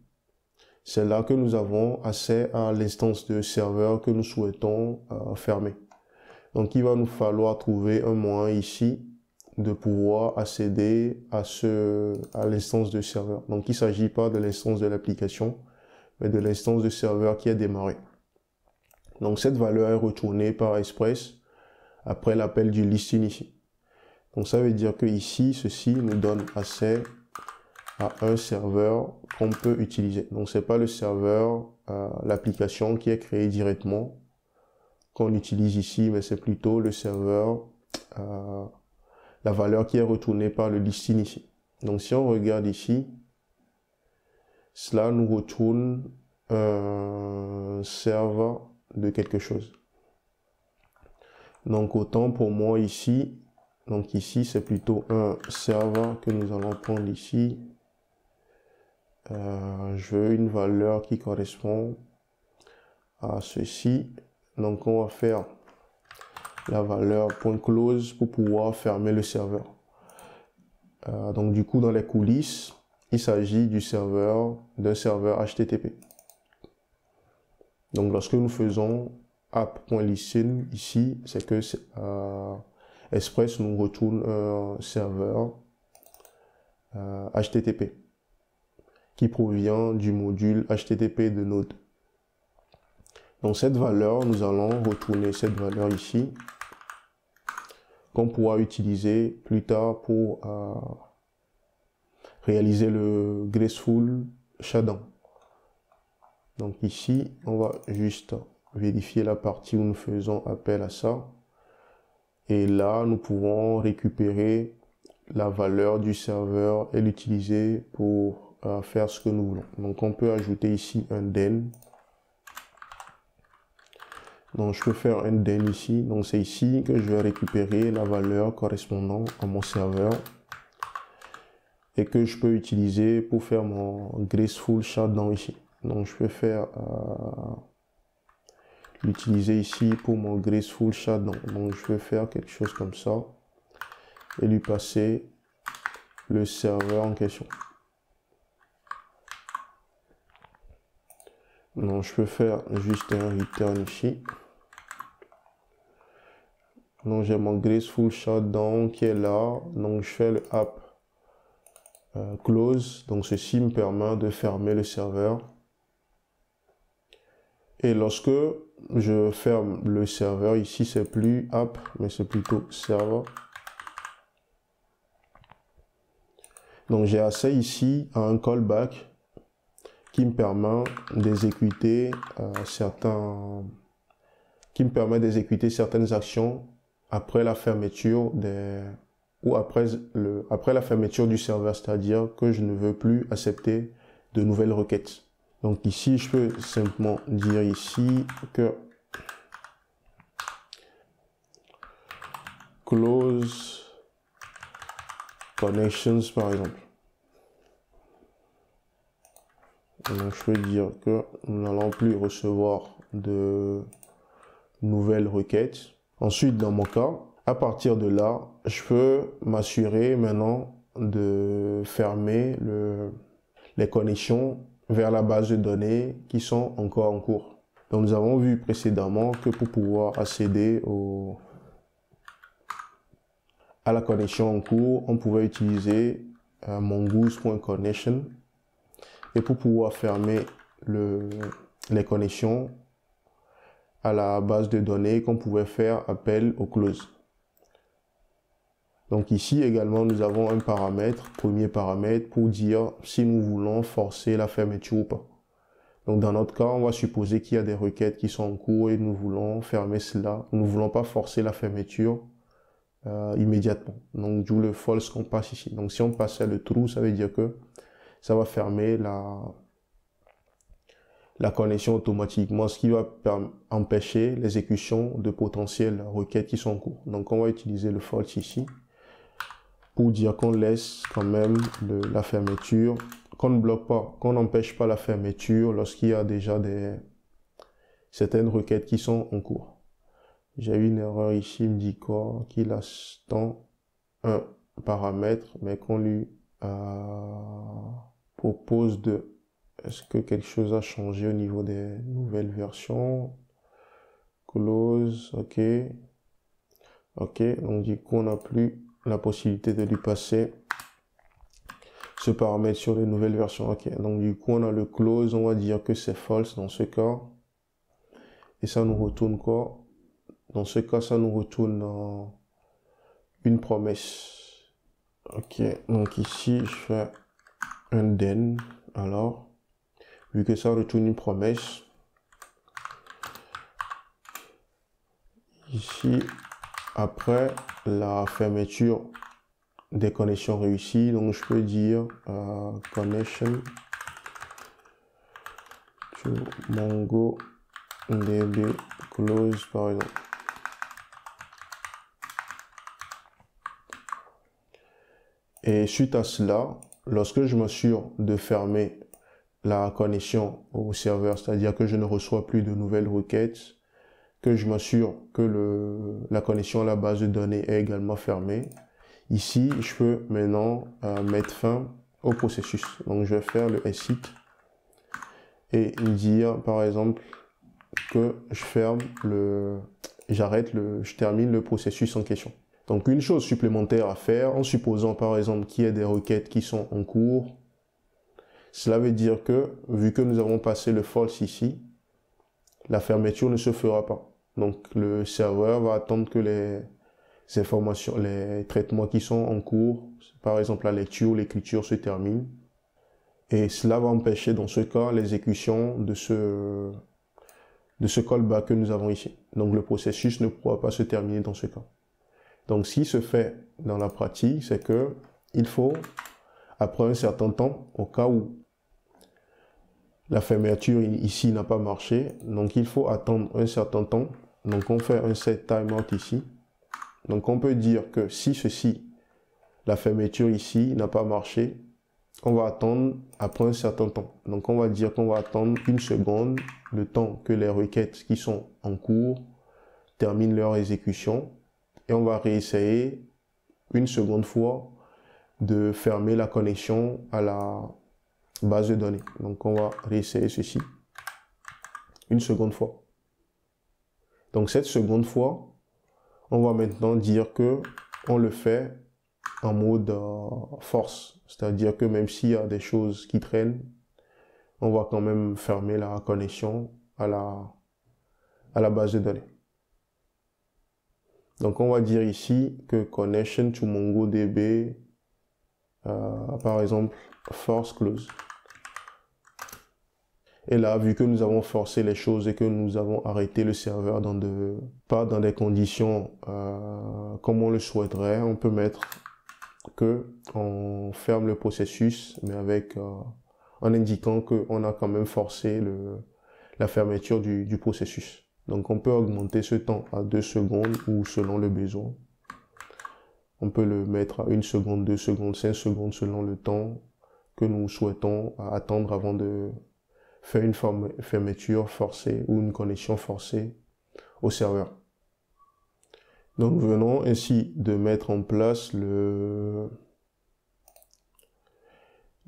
c'est là que nous avons accès à l'instance de serveur que nous souhaitons fermer. Donc, il va nous falloir trouver un moyen ici de pouvoir accéder à l'instance de serveur. Donc, il ne s'agit pas de l'instance de l'application, mais de l'instance de serveur qui est démarrée. Donc, cette valeur est retournée par Express après l'appel du listing ici. Donc, ça veut dire que ici, ceci nous donne accès à un serveur qu'on peut utiliser. Donc, c'est pas le serveur, l'application qui est créée directement qu'on utilise ici, mais c'est plutôt le serveur, la valeur qui est retournée par le listing ici. Donc, si on regarde ici, cela nous retourne un serveur de quelque chose. Donc, autant pour moi ici, donc ici, c'est plutôt un serveur que nous allons prendre ici. Je veux une valeur qui correspond à ceci. Donc, on va faire la valeur .close pour pouvoir fermer le serveur. Donc, du coup, dans les coulisses, il s'agit d'un serveur HTTP. Donc, lorsque nous faisons app.listen ici, c'est que Express nous retourne un serveur HTTP qui provient du module HTTP de Node. Donc, cette valeur, nous allons retourner cette valeur ici qu'on pourra utiliser plus tard pour réaliser le graceful shutdown. Donc ici, on va juste vérifier la partie où nous faisons appel à ça. Et là, nous pouvons récupérer la valeur du serveur et l'utiliser pour faire ce que nous voulons. Donc on peut ajouter ici un den. Donc je peux faire un den ici. Donc c'est ici que je vais récupérer la valeur correspondant à mon serveur et que je peux utiliser pour faire mon graceful shutdown ici. Donc je peux faire l'utiliser ici pour mon graceful shutdown. Donc je vais faire quelque chose comme ça et lui passer le serveur en question. Donc je peux faire juste un return ici. Donc j'ai mon graceful shutdown qui est là. Donc je fais le app close. Donc ceci me permet de fermer le serveur. Et lorsque je ferme le serveur, ici c'est plus app, mais c'est plutôt serveur. Donc j'ai accès ici à un callback qui me permet d'exécuter certaines actions après la fermeture après la fermeture du serveur, c'est-à-dire que je ne veux plus accepter de nouvelles requêtes. Donc ici, je peux simplement dire ici que close connections par exemple. Donc je peux dire que nous n'allons plus recevoir de nouvelles requêtes. Ensuite, dans mon cas, à partir de là, je peux m'assurer maintenant de fermer les connexions vers la base de données qui sont encore en cours. Donc nous avons vu précédemment que pour pouvoir accéder à la connexion en cours, on pouvait utiliser mongoose.connection. Et pour pouvoir fermer les connexions à la base de données, qu'on pouvait faire appel au close. Donc ici également, nous avons un paramètre, premier paramètre, pour dire si nous voulons forcer la fermeture ou pas. Donc dans notre cas, on va supposer qu'il y a des requêtes qui sont en cours et nous voulons fermer cela. Nous ne voulons pas forcer la fermeture immédiatement. Donc d'où le false qu'on passe ici. Donc si on passait le true, ça veut dire que ça va fermer la connexion automatiquement, ce qui va empêcher l'exécution de potentielles requêtes qui sont en cours. Donc on va utiliser le false ici pour dire qu'on laisse quand même la fermeture, qu'on ne bloque pas, qu'on n'empêche pas la fermeture lorsqu'il y a déjà certaines requêtes qui sont en cours. J'ai eu une erreur ici, il me dit quoi, qu'il a un paramètre, mais qu'on lui propose de... Est-ce que quelque chose a changé au niveau des nouvelles versions? Close, ok. Ok, donc du coup, on n'a plus la possibilité de lui passer ce paramètre sur les nouvelles versions. Ok, donc du coup, on a le close, on va dire que c'est false dans ce cas. Et ça nous retourne quoi? Dans ce cas, ça nous retourne une promesse. Ok, donc ici, je fais un then. Alors, vu que ça retourne une promesse, ici, après la fermeture des connexions réussies, donc je peux dire connection to MongoDB close par exemple. Et suite à cela, lorsque je m'assure de fermer la connexion au serveur, c'est-à-dire que je ne reçois plus de nouvelles requêtes, que je m'assure que la connexion à la base de données est également fermée, ici, je peux maintenant mettre fin au processus. Donc, je vais faire le exit et dire, par exemple, que je termine le processus en question. Donc, une chose supplémentaire à faire, en supposant, par exemple, qu'il y ait des requêtes qui sont en cours, cela veut dire que, vu que nous avons passé le false ici, la fermeture ne se fera pas. Donc, le serveur va attendre que les informations, les traitements qui sont en cours, par exemple la lecture, l'écriture se terminent. Et cela va empêcher dans ce cas l'exécution de ce callback que nous avons ici. Donc le processus ne pourra pas se terminer dans ce cas. Donc ce qui se fait dans la pratique, c'est que il faut, après un certain temps, au cas où la fermeture ici n'a pas marché, donc il faut attendre un certain temps. Donc on fait un set timeout ici. Donc on peut dire que si la fermeture ici n'a pas marché, on va attendre après un certain temps. Donc on va dire qu'on va attendre une seconde, le temps que les requêtes qui sont en cours terminent leur exécution. Et on va réessayer une seconde fois de fermer la connexion à la base de données. Donc on va réessayer ceci une seconde fois. Donc cette seconde fois, on va maintenant dire que on le fait en mode force. C'est-à-dire que même s'il y a des choses qui traînent, on va quand même fermer la connexion à la base de données. Donc on va dire ici que connection to MongoDB, par exemple, force close. Et là, vu que nous avons forcé les choses et que nous avons arrêté le serveur pas dans des conditions comme on le souhaiterait, on peut mettre que on ferme le processus, mais en indiquant qu'on a quand même forcé la fermeture du processus. Donc on peut augmenter ce temps à 2 secondes ou selon le besoin. On peut le mettre à 1 seconde, 2 secondes, 5 secondes selon le temps que nous souhaitons attendre avant de faire une fermeture forcée ou une connexion forcée au serveur. Donc venons ainsi de mettre en place le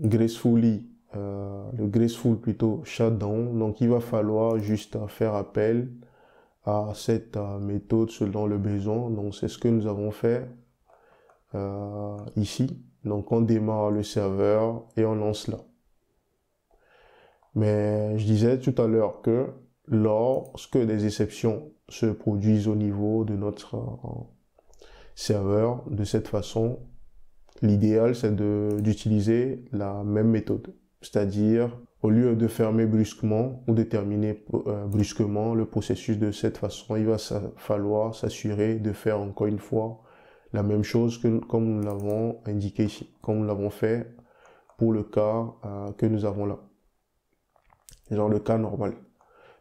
graceful shutdown. Donc il va falloir juste faire appel à cette méthode selon le besoin. Donc c'est ce que nous avons fait ici. Donc on démarre le serveur et on lance là. Mais je disais tout à l'heure que lorsque des exceptions se produisent au niveau de notre serveur, de cette façon, l'idéal c'est d'utiliser la même méthode. C'est-à-dire, au lieu de fermer brusquement ou de terminer brusquement le processus de cette façon, il va falloir s'assurer de faire encore une fois la même chose que comme nous l'avons indiqué ici, comme nous l'avons fait pour le cas que nous avons là. Genre le cas normal.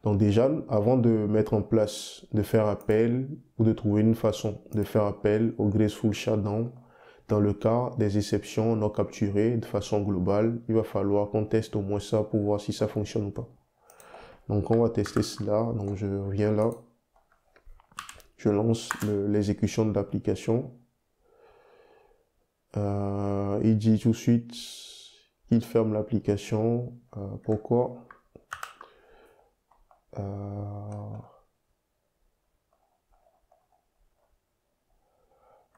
Donc déjà, avant de mettre en place, de faire appel ou de trouver une façon de faire appel au graceful shutdown, dans le cas des exceptions non capturées de façon globale, il va falloir qu'on teste au moins ça pour voir si ça fonctionne ou pas. Donc on va tester cela. Donc je reviens là. Je lance l'exécution de l'application. Il dit tout de suite qu'il ferme l'application. Pourquoi?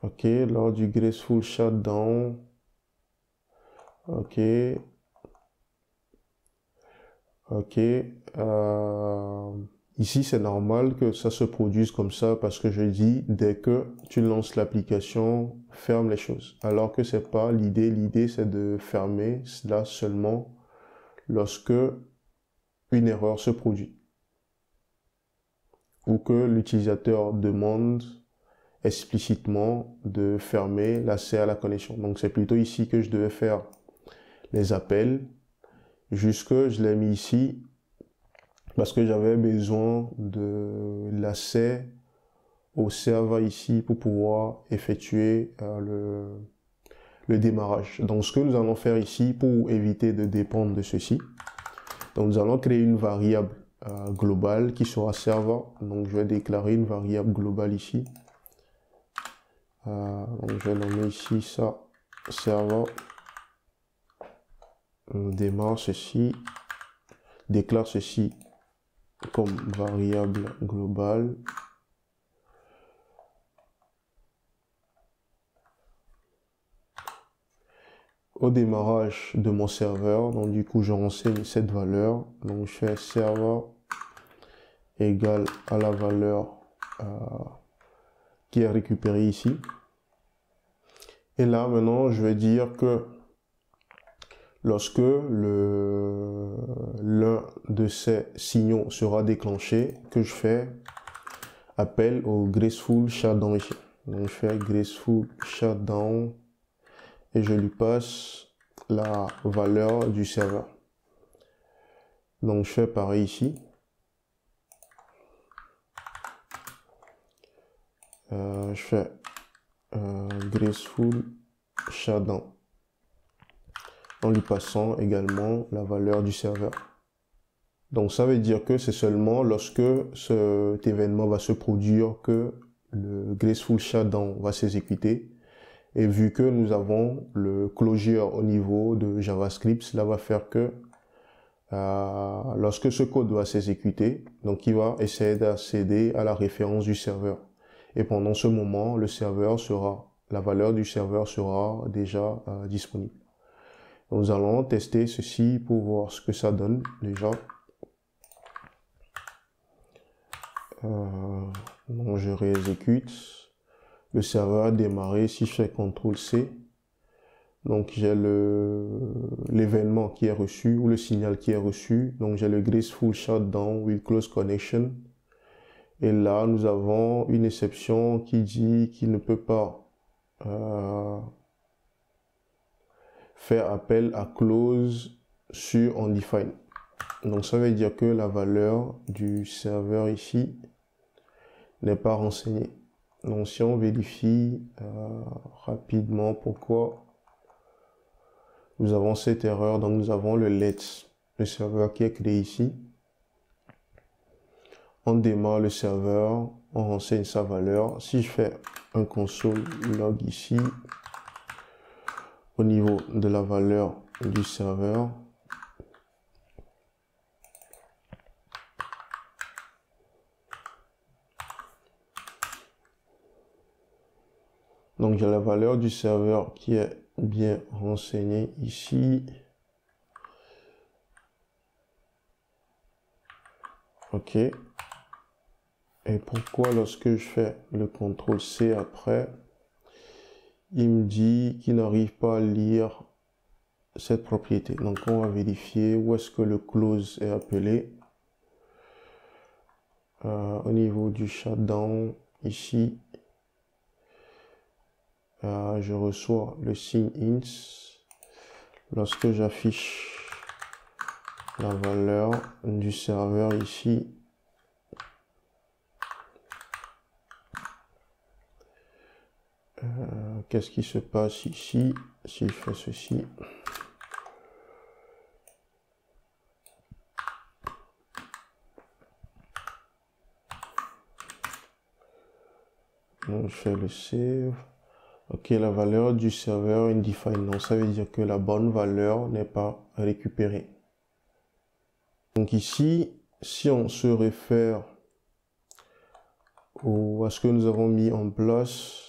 Ok, lors du graceful shutdown. Ok. Ok. Ici, c'est normal que ça se produise comme ça parce que je dis dès que tu lances l'application, ferme les choses. Alors que c'est pas l'idée. L'idée, c'est de fermer cela seulement lorsque une erreur se produit ou que l'utilisateur demande explicitement de fermer l'accès à la connexion. Donc, c'est plutôt ici que je devais faire les appels. Jusque je l'ai mis ici parce que j'avais besoin de l'accès au serveur ici pour pouvoir effectuer le démarrage. Donc ce que nous allons faire ici pour éviter de dépendre de ceci, donc nous allons créer une variable globale qui sera serveur. Donc je vais déclarer une variable globale ici. Donc je vais nommer ici ça serveur. On démarre ceci, déclare ceci comme variable globale. Au démarrage de mon serveur, donc du coup je renseigne cette valeur, donc je fais serveur égale à la valeur qui est récupérée ici. Et là maintenant je vais dire que lorsque l'un de ces signaux sera déclenché, que je fais appel au graceful shutdown ici. Donc je fais graceful shutdown et je lui passe la valeur du serveur. Donc je fais pareil ici. Je fais graceful shutdown en lui passant également la valeur du serveur. Donc ça veut dire que c'est seulement lorsque cet événement va se produire que le graceful shutdown va s'exécuter. Et vu que nous avons le closure au niveau de JavaScript, cela va faire que lorsque ce code va s'exécuter, donc il va essayer d'accéder à la référence du serveur. Et pendant ce moment, la valeur du serveur sera déjà disponible. Donc, nous allons tester ceci pour voir ce que ça donne déjà. Donc je réexécute. Le serveur a démarré. Si je fais CTRL-C, donc j'ai l'événement qui est reçu ou le signal qui est reçu. Donc j'ai le graceful shutdown with close connection. Et là, nous avons une exception qui dit qu'il ne peut pas faire appel à clause sur undefined. Donc ça veut dire que la valeur du serveur ici n'est pas renseignée. Donc si on vérifie rapidement pourquoi nous avons cette erreur, donc nous avons le let, le serveur qui est créé ici. On démarre le serveur, on renseigne sa valeur. Si je fais un console log ici, au niveau de la valeur du serveur, Donc j'ai la valeur du serveur qui est bien renseignée ici. OK. Et pourquoi lorsque je fais le CTRL C après, il me dit qu'il n'arrive pas à lire cette propriété. Donc on va vérifier où est-ce que le close est appelé. Au niveau du shutdown, ici, je reçois le signe int. Lorsque j'affiche la valeur du serveur ici, qu'est-ce qui se passe ici si je fais ceci? Donc je fais le save. Ok, la valeur du serveur undefined. Donc ça veut dire que la bonne valeur n'est pas récupérée. Donc ici, si on se réfère à ce que nous avons mis en place,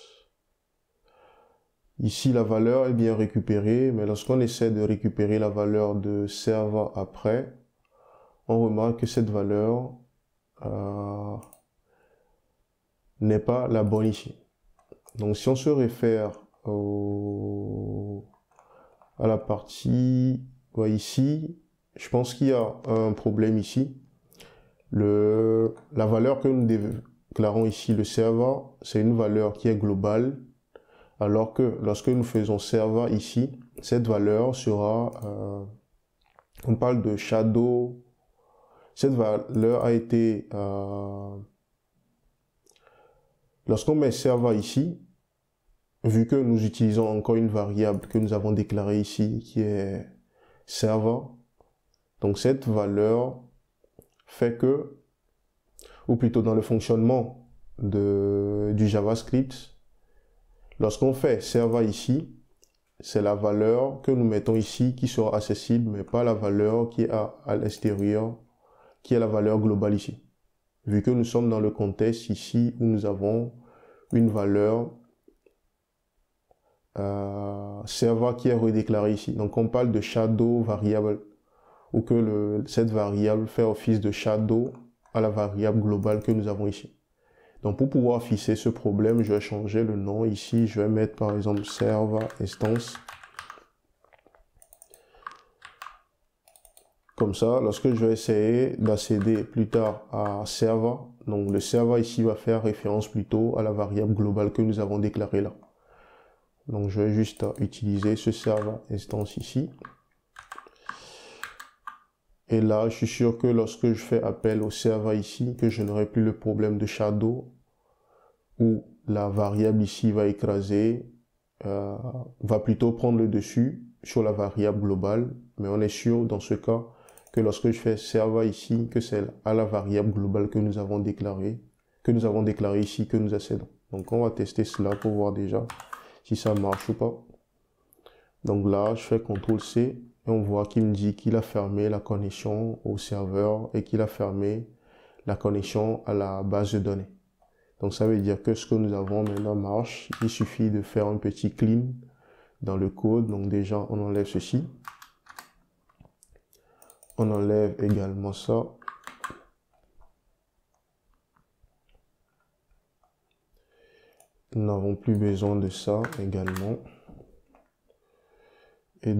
ici la valeur est bien récupérée, mais lorsqu'on essaie de récupérer la valeur de serveur après, on remarque que cette valeur n'est pas la bonne ici. Donc si on se réfère à la partie ici, je pense qu'il y a un problème ici. La valeur que nous déclarons ici, le serveur, c'est une valeur qui est globale, alors que lorsque nous faisons serveur ici, cette valeur sera, on parle de shadow, cette valeur a été, lorsqu'on met serveur ici, vu que nous utilisons encore une variable que nous avons déclarée ici, qui est serveur, donc cette valeur fait que, ou plutôt dans le fonctionnement du JavaScript, lorsqu'on fait serveur ici, c'est la valeur que nous mettons ici qui sera accessible, mais pas la valeur qui est à l'extérieur, qui est la valeur globale ici. Vu que nous sommes dans le contexte ici où nous avons une valeur serveur qui est redéclarée ici. Donc on parle de shadow variable, ou que cette variable fait office de shadow à la variable globale que nous avons ici. Donc pour pouvoir fixer ce problème, je vais changer le nom ici, je vais mettre par exemple server instance. Comme ça, lorsque je vais essayer d'accéder plus tard à server, donc le serveur ici va faire référence plutôt à la variable globale que nous avons déclarée là. Donc je vais juste utiliser ce server instance ici. Et là, je suis sûr que lorsque je fais appel au serveur ici, que je n'aurai plus le problème de shadow, où la variable ici va écraser, va plutôt prendre le dessus sur la variable globale. Mais on est sûr dans ce cas que lorsque je fais serveur ici, que c'est à la variable globale que nous avons déclarée ici, que nous accédons. Donc on va tester cela pour voir déjà si ça marche ou pas. Donc là, je fais CTRL C et on voit qu'il me dit qu'il a fermé la connexion au serveur et qu'il a fermé la connexion à la base de données. Donc ça veut dire que ce que nous avons maintenant marche. Il suffit de faire un petit clean dans le code. Donc déjà, on enlève ceci. On enlève également ça. Nous n'avons plus besoin de ça également. Et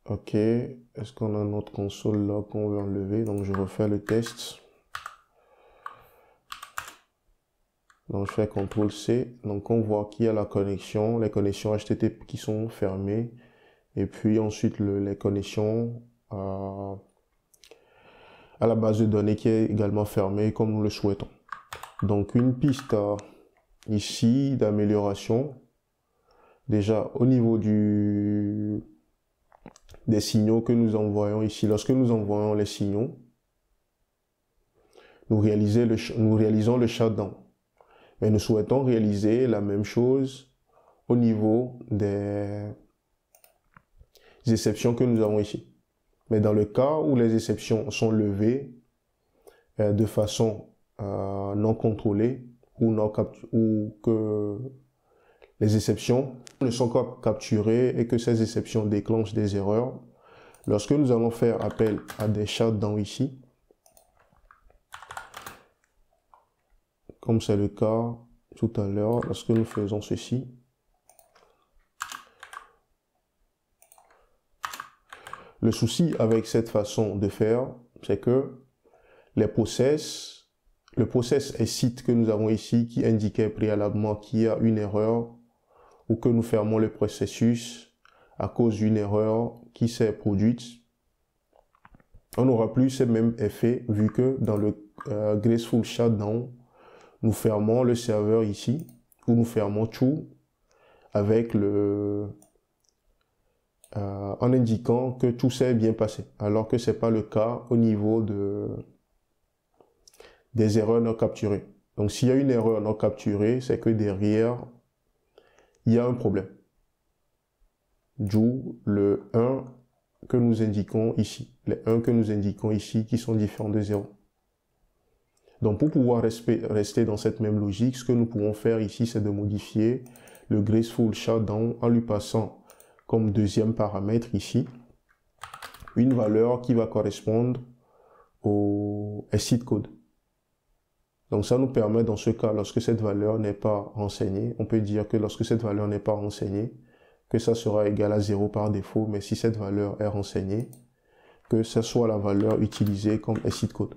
ok, est-ce qu'on a notre console là qu'on veut enlever? Donc je refais le test. Donc je fais CTRL C. Donc on voit qu'il y a la connexion, les connexions HTTP qui sont fermées. Et puis ensuite les connexions à la base de données qui est également fermée comme nous le souhaitons. Donc une piste ici d'amélioration. Déjà au niveau des signaux que nous envoyons ici, lorsque nous envoyons les signaux, nous réalisons le shutdown. Mais nous souhaitons réaliser la même chose au niveau des exceptions que nous avons ici. Mais dans le cas où les exceptions sont levées de façon non contrôlées ou que les exceptions ne sont pas capturées et que ces exceptions déclenchent des erreurs. Lorsque nous allons faire appel à des shutdowns ici, comme c'est le cas tout à l'heure, lorsque nous faisons ceci, le souci avec cette façon de faire, c'est que le process exit que nous avons ici, qui indiquait préalablement qu'il y a une erreur ou que nous fermons le processus à cause d'une erreur qui s'est produite, on n'aura plus ce même effet vu que dans le graceful shutdown, nous fermons le serveur ici, ou nous fermons tout avec en indiquant que tout s'est bien passé, alors que ce n'est pas le cas au niveau des erreurs non capturées. Donc s'il y a une erreur non capturée, c'est que derrière, il y a un problème. D'où le 1 que nous indiquons ici, les 1 que nous indiquons ici qui sont différents de 0. Donc pour pouvoir rester dans cette même logique, ce que nous pouvons faire ici, c'est de modifier le graceful shutdown en lui passant comme deuxième paramètre ici une valeur qui va correspondre au exit code. Donc ça nous permet dans ce cas, lorsque cette valeur n'est pas renseignée, on peut dire que lorsque cette valeur n'est pas renseignée, que ça sera égal à 0 par défaut, mais si cette valeur est renseignée, que ce soit la valeur utilisée comme exit code.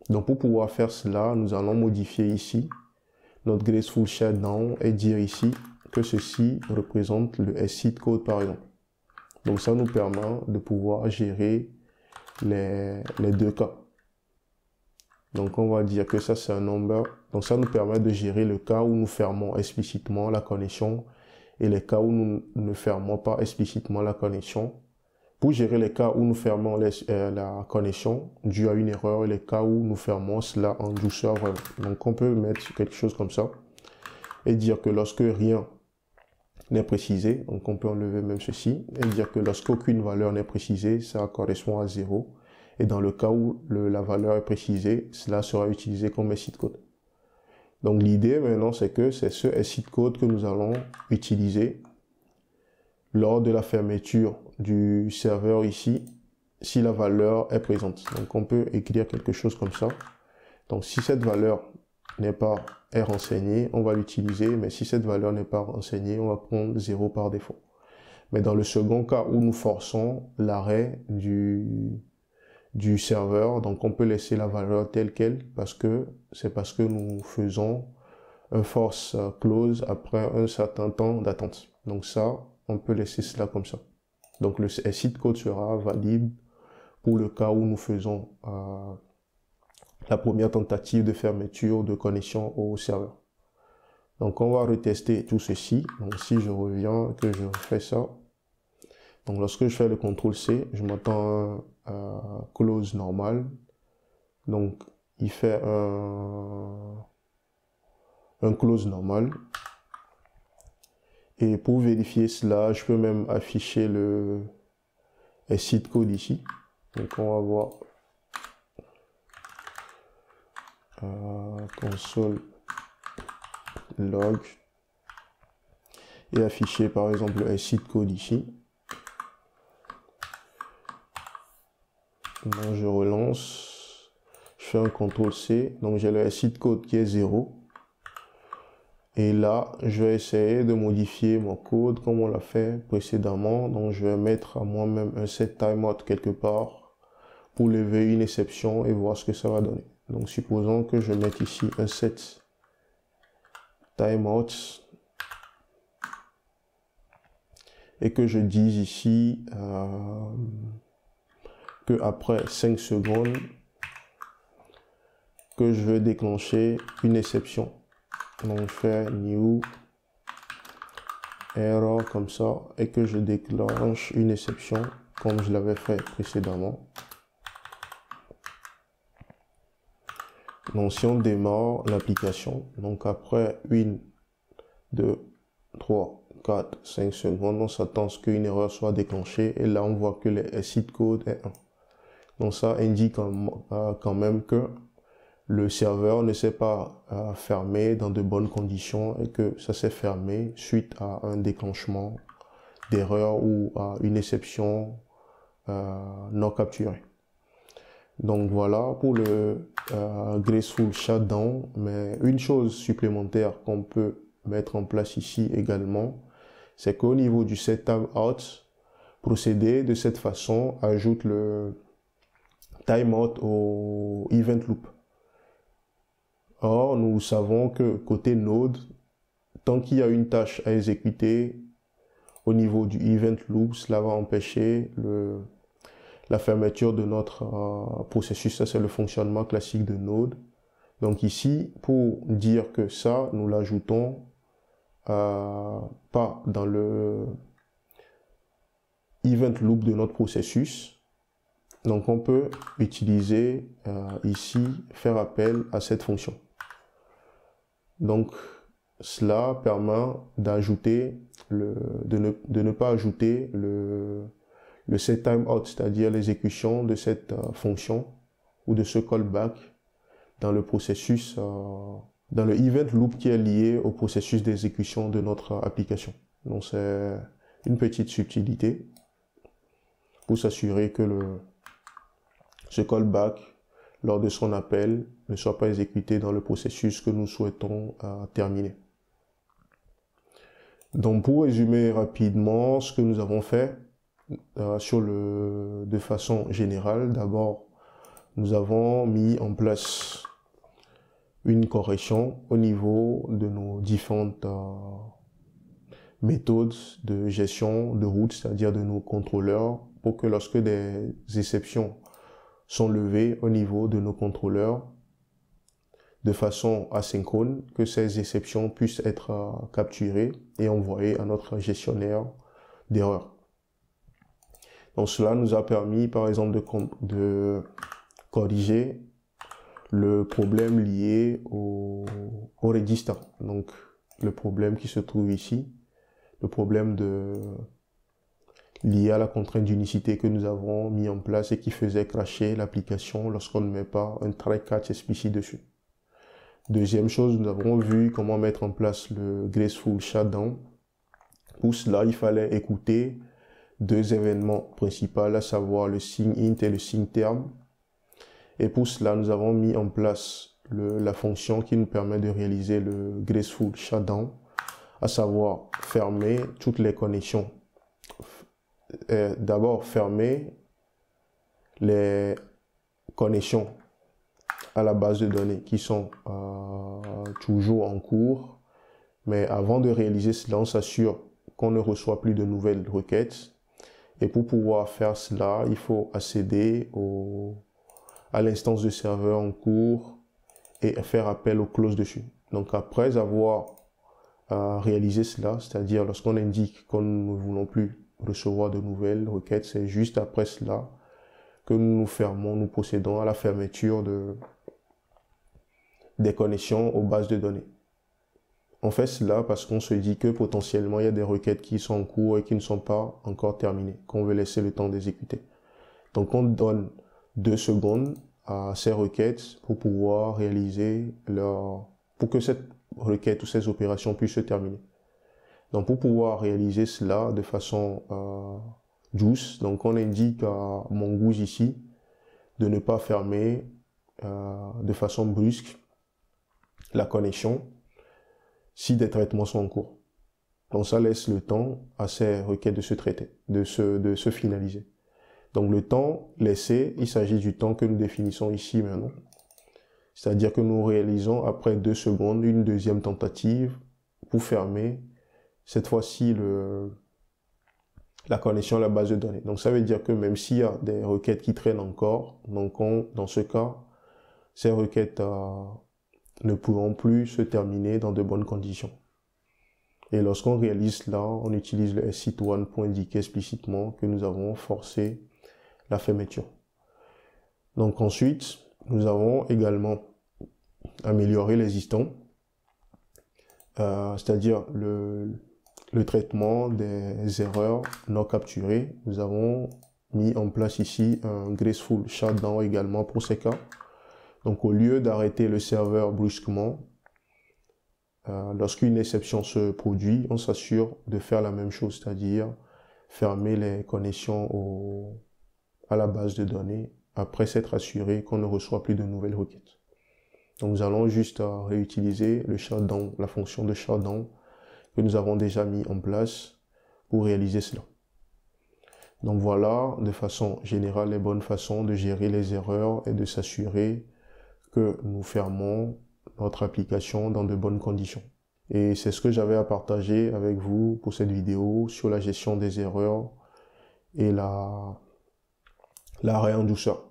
Donc pour pouvoir faire cela, nous allons modifier ici notre graceful shutdown et dire ici que ceci représente le exit code par exemple. Donc ça nous permet de pouvoir gérer les deux cas. Donc on va dire que ça c'est un number. Donc ça nous permet de gérer le cas où nous fermons explicitement la connexion et les cas où nous ne fermons pas explicitement la connexion. Pour gérer les cas où nous fermons la connexion due à une erreur et les cas où nous fermons cela en douceur vraiment. Donc on peut mettre quelque chose comme ça et dire que lorsque rien n'est précisé, donc on peut enlever même ceci et dire que lorsqu'aucune valeur n'est précisée, ça correspond à 0. Et dans le cas où la valeur est précisée, cela sera utilisé comme exit code. Donc l'idée maintenant, c'est que c'est ce exit code que nous allons utiliser lors de la fermeture du serveur ici, si la valeur est présente. Donc on peut écrire quelque chose comme ça. Donc si cette valeur est renseignée, on va l'utiliser, mais si cette valeur n'est pas renseignée, on va prendre 0 par défaut. Mais dans le second cas où nous forçons l'arrêt du serveur, donc on peut laisser la valeur telle quelle parce que nous faisons un force close après un certain temps d'attente. Donc ça, on peut laisser cela comme ça. Donc le exit code sera valide pour le cas où nous faisons la première tentative de fermeture de connexion au serveur. Donc on va retester tout ceci. Donc si je reviens, que je fais ça, donc lorsque je fais le CTRL C, je m'attends à close normal. Donc il fait un close normal. Et pour vérifier cela, je peux même afficher le exit code ici. Donc on va voir console log et afficher par exemple le exit code ici. Donc je relance, je fais un CTRL C, donc j'ai le exit code qui est 0. Et là, je vais essayer de modifier mon code comme on l'a fait précédemment. Donc je vais mettre à moi-même un set timeout quelque part pour lever une exception et voir ce que ça va donner. Donc supposons que je mette ici un set timeout et que je dise ici que après 5 secondes que je vais déclencher une exception. Donc je fais new error comme ça et que je déclenche une exception comme je l'avais fait précédemment. Donc si on démarre l'application, donc après 1, 2, 3, 4, 5 secondes, on s'attend à ce qu'une erreur soit déclenchée et là on voit que le exit code est 1. Donc ça indique quand même que le serveur ne s'est pas fermé dans de bonnes conditions et que ça s'est fermé suite à un déclenchement d'erreur ou à une exception non capturée. Donc voilà pour le graceful shutdown, mais une chose supplémentaire qu'on peut mettre en place ici également, c'est qu'au niveau du set timeout, procéder de cette façon ajoute le timeout au event loop. Or, nous savons que côté Node, tant qu'il y a une tâche à exécuter au niveau du event loop, cela va empêcher la fermeture de notre processus. Ça, c'est le fonctionnement classique de Node. Donc ici, pour dire que ça, nous l'ajoutons pas dans le event loop de notre processus. Donc on peut utiliser ici, faire appel à cette fonction. Donc cela permet d'ajouter de ne pas ajouter le set timeout, c'est-à-dire l'exécution de cette fonction ou de ce callback dans le processus, dans le event loop qui est lié au processus d'exécution de notre application. Donc c'est une petite subtilité pour s'assurer que ce callback, lors de son appel, ne soit pas exécuté dans le processus que nous souhaitons terminer. Donc pour résumer rapidement ce que nous avons fait de façon générale, d'abord nous avons mis en place une correction au niveau de nos différentes méthodes de gestion de route, c'est-à-dire de nos contrôleurs, pour que lorsque des exceptions sont levées au niveau de nos contrôleurs de façon asynchrone, que ces exceptions puissent être capturées et envoyées à notre gestionnaire d'erreurs. Donc cela nous a permis par exemple de corriger le problème lié au register. Donc le problème qui se trouve ici, le problème lié à la contrainte d'unicité que nous avons mis en place et qui faisait crasher l'application lorsqu'on ne met pas un try catch explicite dessus. Deuxième chose, nous avons vu comment mettre en place le graceful shutdown. Pour cela, il fallait écouter deux événements principaux, à savoir le signe int et le signe term. Et pour cela, nous avons mis en place la fonction qui nous permet de réaliser le graceful shutdown, à savoir fermer toutes les connexions. D'abord, fermer les connexions à la base de données qui sont toujours en cours. Mais avant de réaliser cela, on s'assure qu'on ne reçoit plus de nouvelles requêtes. Et pour pouvoir faire cela, il faut accéder à l'instance de serveur en cours et faire appel aux clauses dessus. Donc après avoir réalisé cela, c'est-à-dire lorsqu'on indique qu'on ne voulons plus recevoir de nouvelles requêtes, c'est juste après cela que nous procédons à la fermeture des connexions aux bases de données. On fait cela parce qu'on se dit que potentiellement il y a des requêtes qui sont en cours et qui ne sont pas encore terminées, qu'on veut laisser le temps d'exécuter. Donc on donne 2 secondes à ces requêtes pour pouvoir réaliser pour que cette requête ou ces opérations puissent se terminer. Donc pour pouvoir réaliser cela de façon douce, donc on indique à Mongoose ici de ne pas fermer de façon brusque la connexion si des traitements sont en cours. Donc ça laisse le temps à ces requêtes de se traiter, de se finaliser. Donc le temps laissé, il s'agit du temps que nous définissons ici maintenant. C'est-à-dire que nous réalisons après 2 secondes une deuxième tentative pour fermer cette fois-ci la connexion à la base de données. Donc ça veut dire que même s'il y a des requêtes qui traînent encore, donc dans ce cas, ces requêtes ne pourront plus se terminer dans de bonnes conditions. Et lorsqu'on réalise cela, on utilise le SIT1 pour indiquer explicitement que nous avons forcé la fermeture. Donc ensuite, nous avons également amélioré l'existant, c'est-à-dire le traitement des erreurs non capturées. Nous avons mis en place ici un graceful shutdown également pour ces cas. Donc au lieu d'arrêter le serveur brusquement, lorsqu'une exception se produit, on s'assure de faire la même chose, c'est-à-dire fermer les connexions à la base de données après s'être assuré qu'on ne reçoit plus de nouvelles requêtes. Donc nous allons juste réutiliser le shutdown, la fonction de shutdown que nous avons déjà mis en place pour réaliser cela. Donc voilà, de façon générale, les bonnes façons de gérer les erreurs et de s'assurer que nous fermons notre application dans de bonnes conditions. Et c'est ce que j'avais à partager avec vous pour cette vidéo sur la gestion des erreurs et l'arrêt en douceur.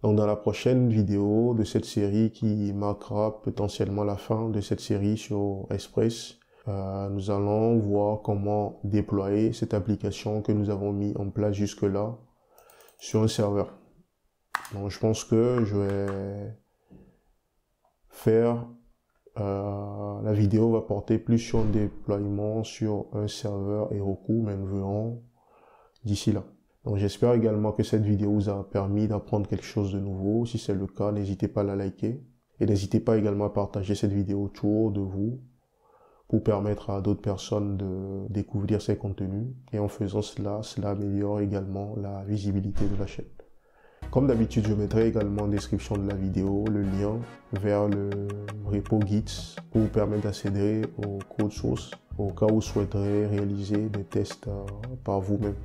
Donc dans la prochaine vidéo de cette série qui marquera potentiellement la fin de cette série sur Express, nous allons voir comment déployer cette application que nous avons mis en place jusque-là sur un serveur. Donc je pense que je vais faire... la vidéo va porter plus sur un déploiement sur un serveur Heroku Mainfluent d'ici là. Donc j'espère également que cette vidéo vous a permis d'apprendre quelque chose de nouveau. Si c'est le cas, n'hésitez pas à la liker. Et n'hésitez pas également à partager cette vidéo autour de vous pour permettre à d'autres personnes de découvrir ces contenus. Et en faisant cela, cela améliore également la visibilité de la chaîne. Comme d'habitude, je mettrai également en description de la vidéo le lien vers le repo Git pour vous permettre d'accéder au code source au cas où vous souhaiterez réaliser des tests par vous-même.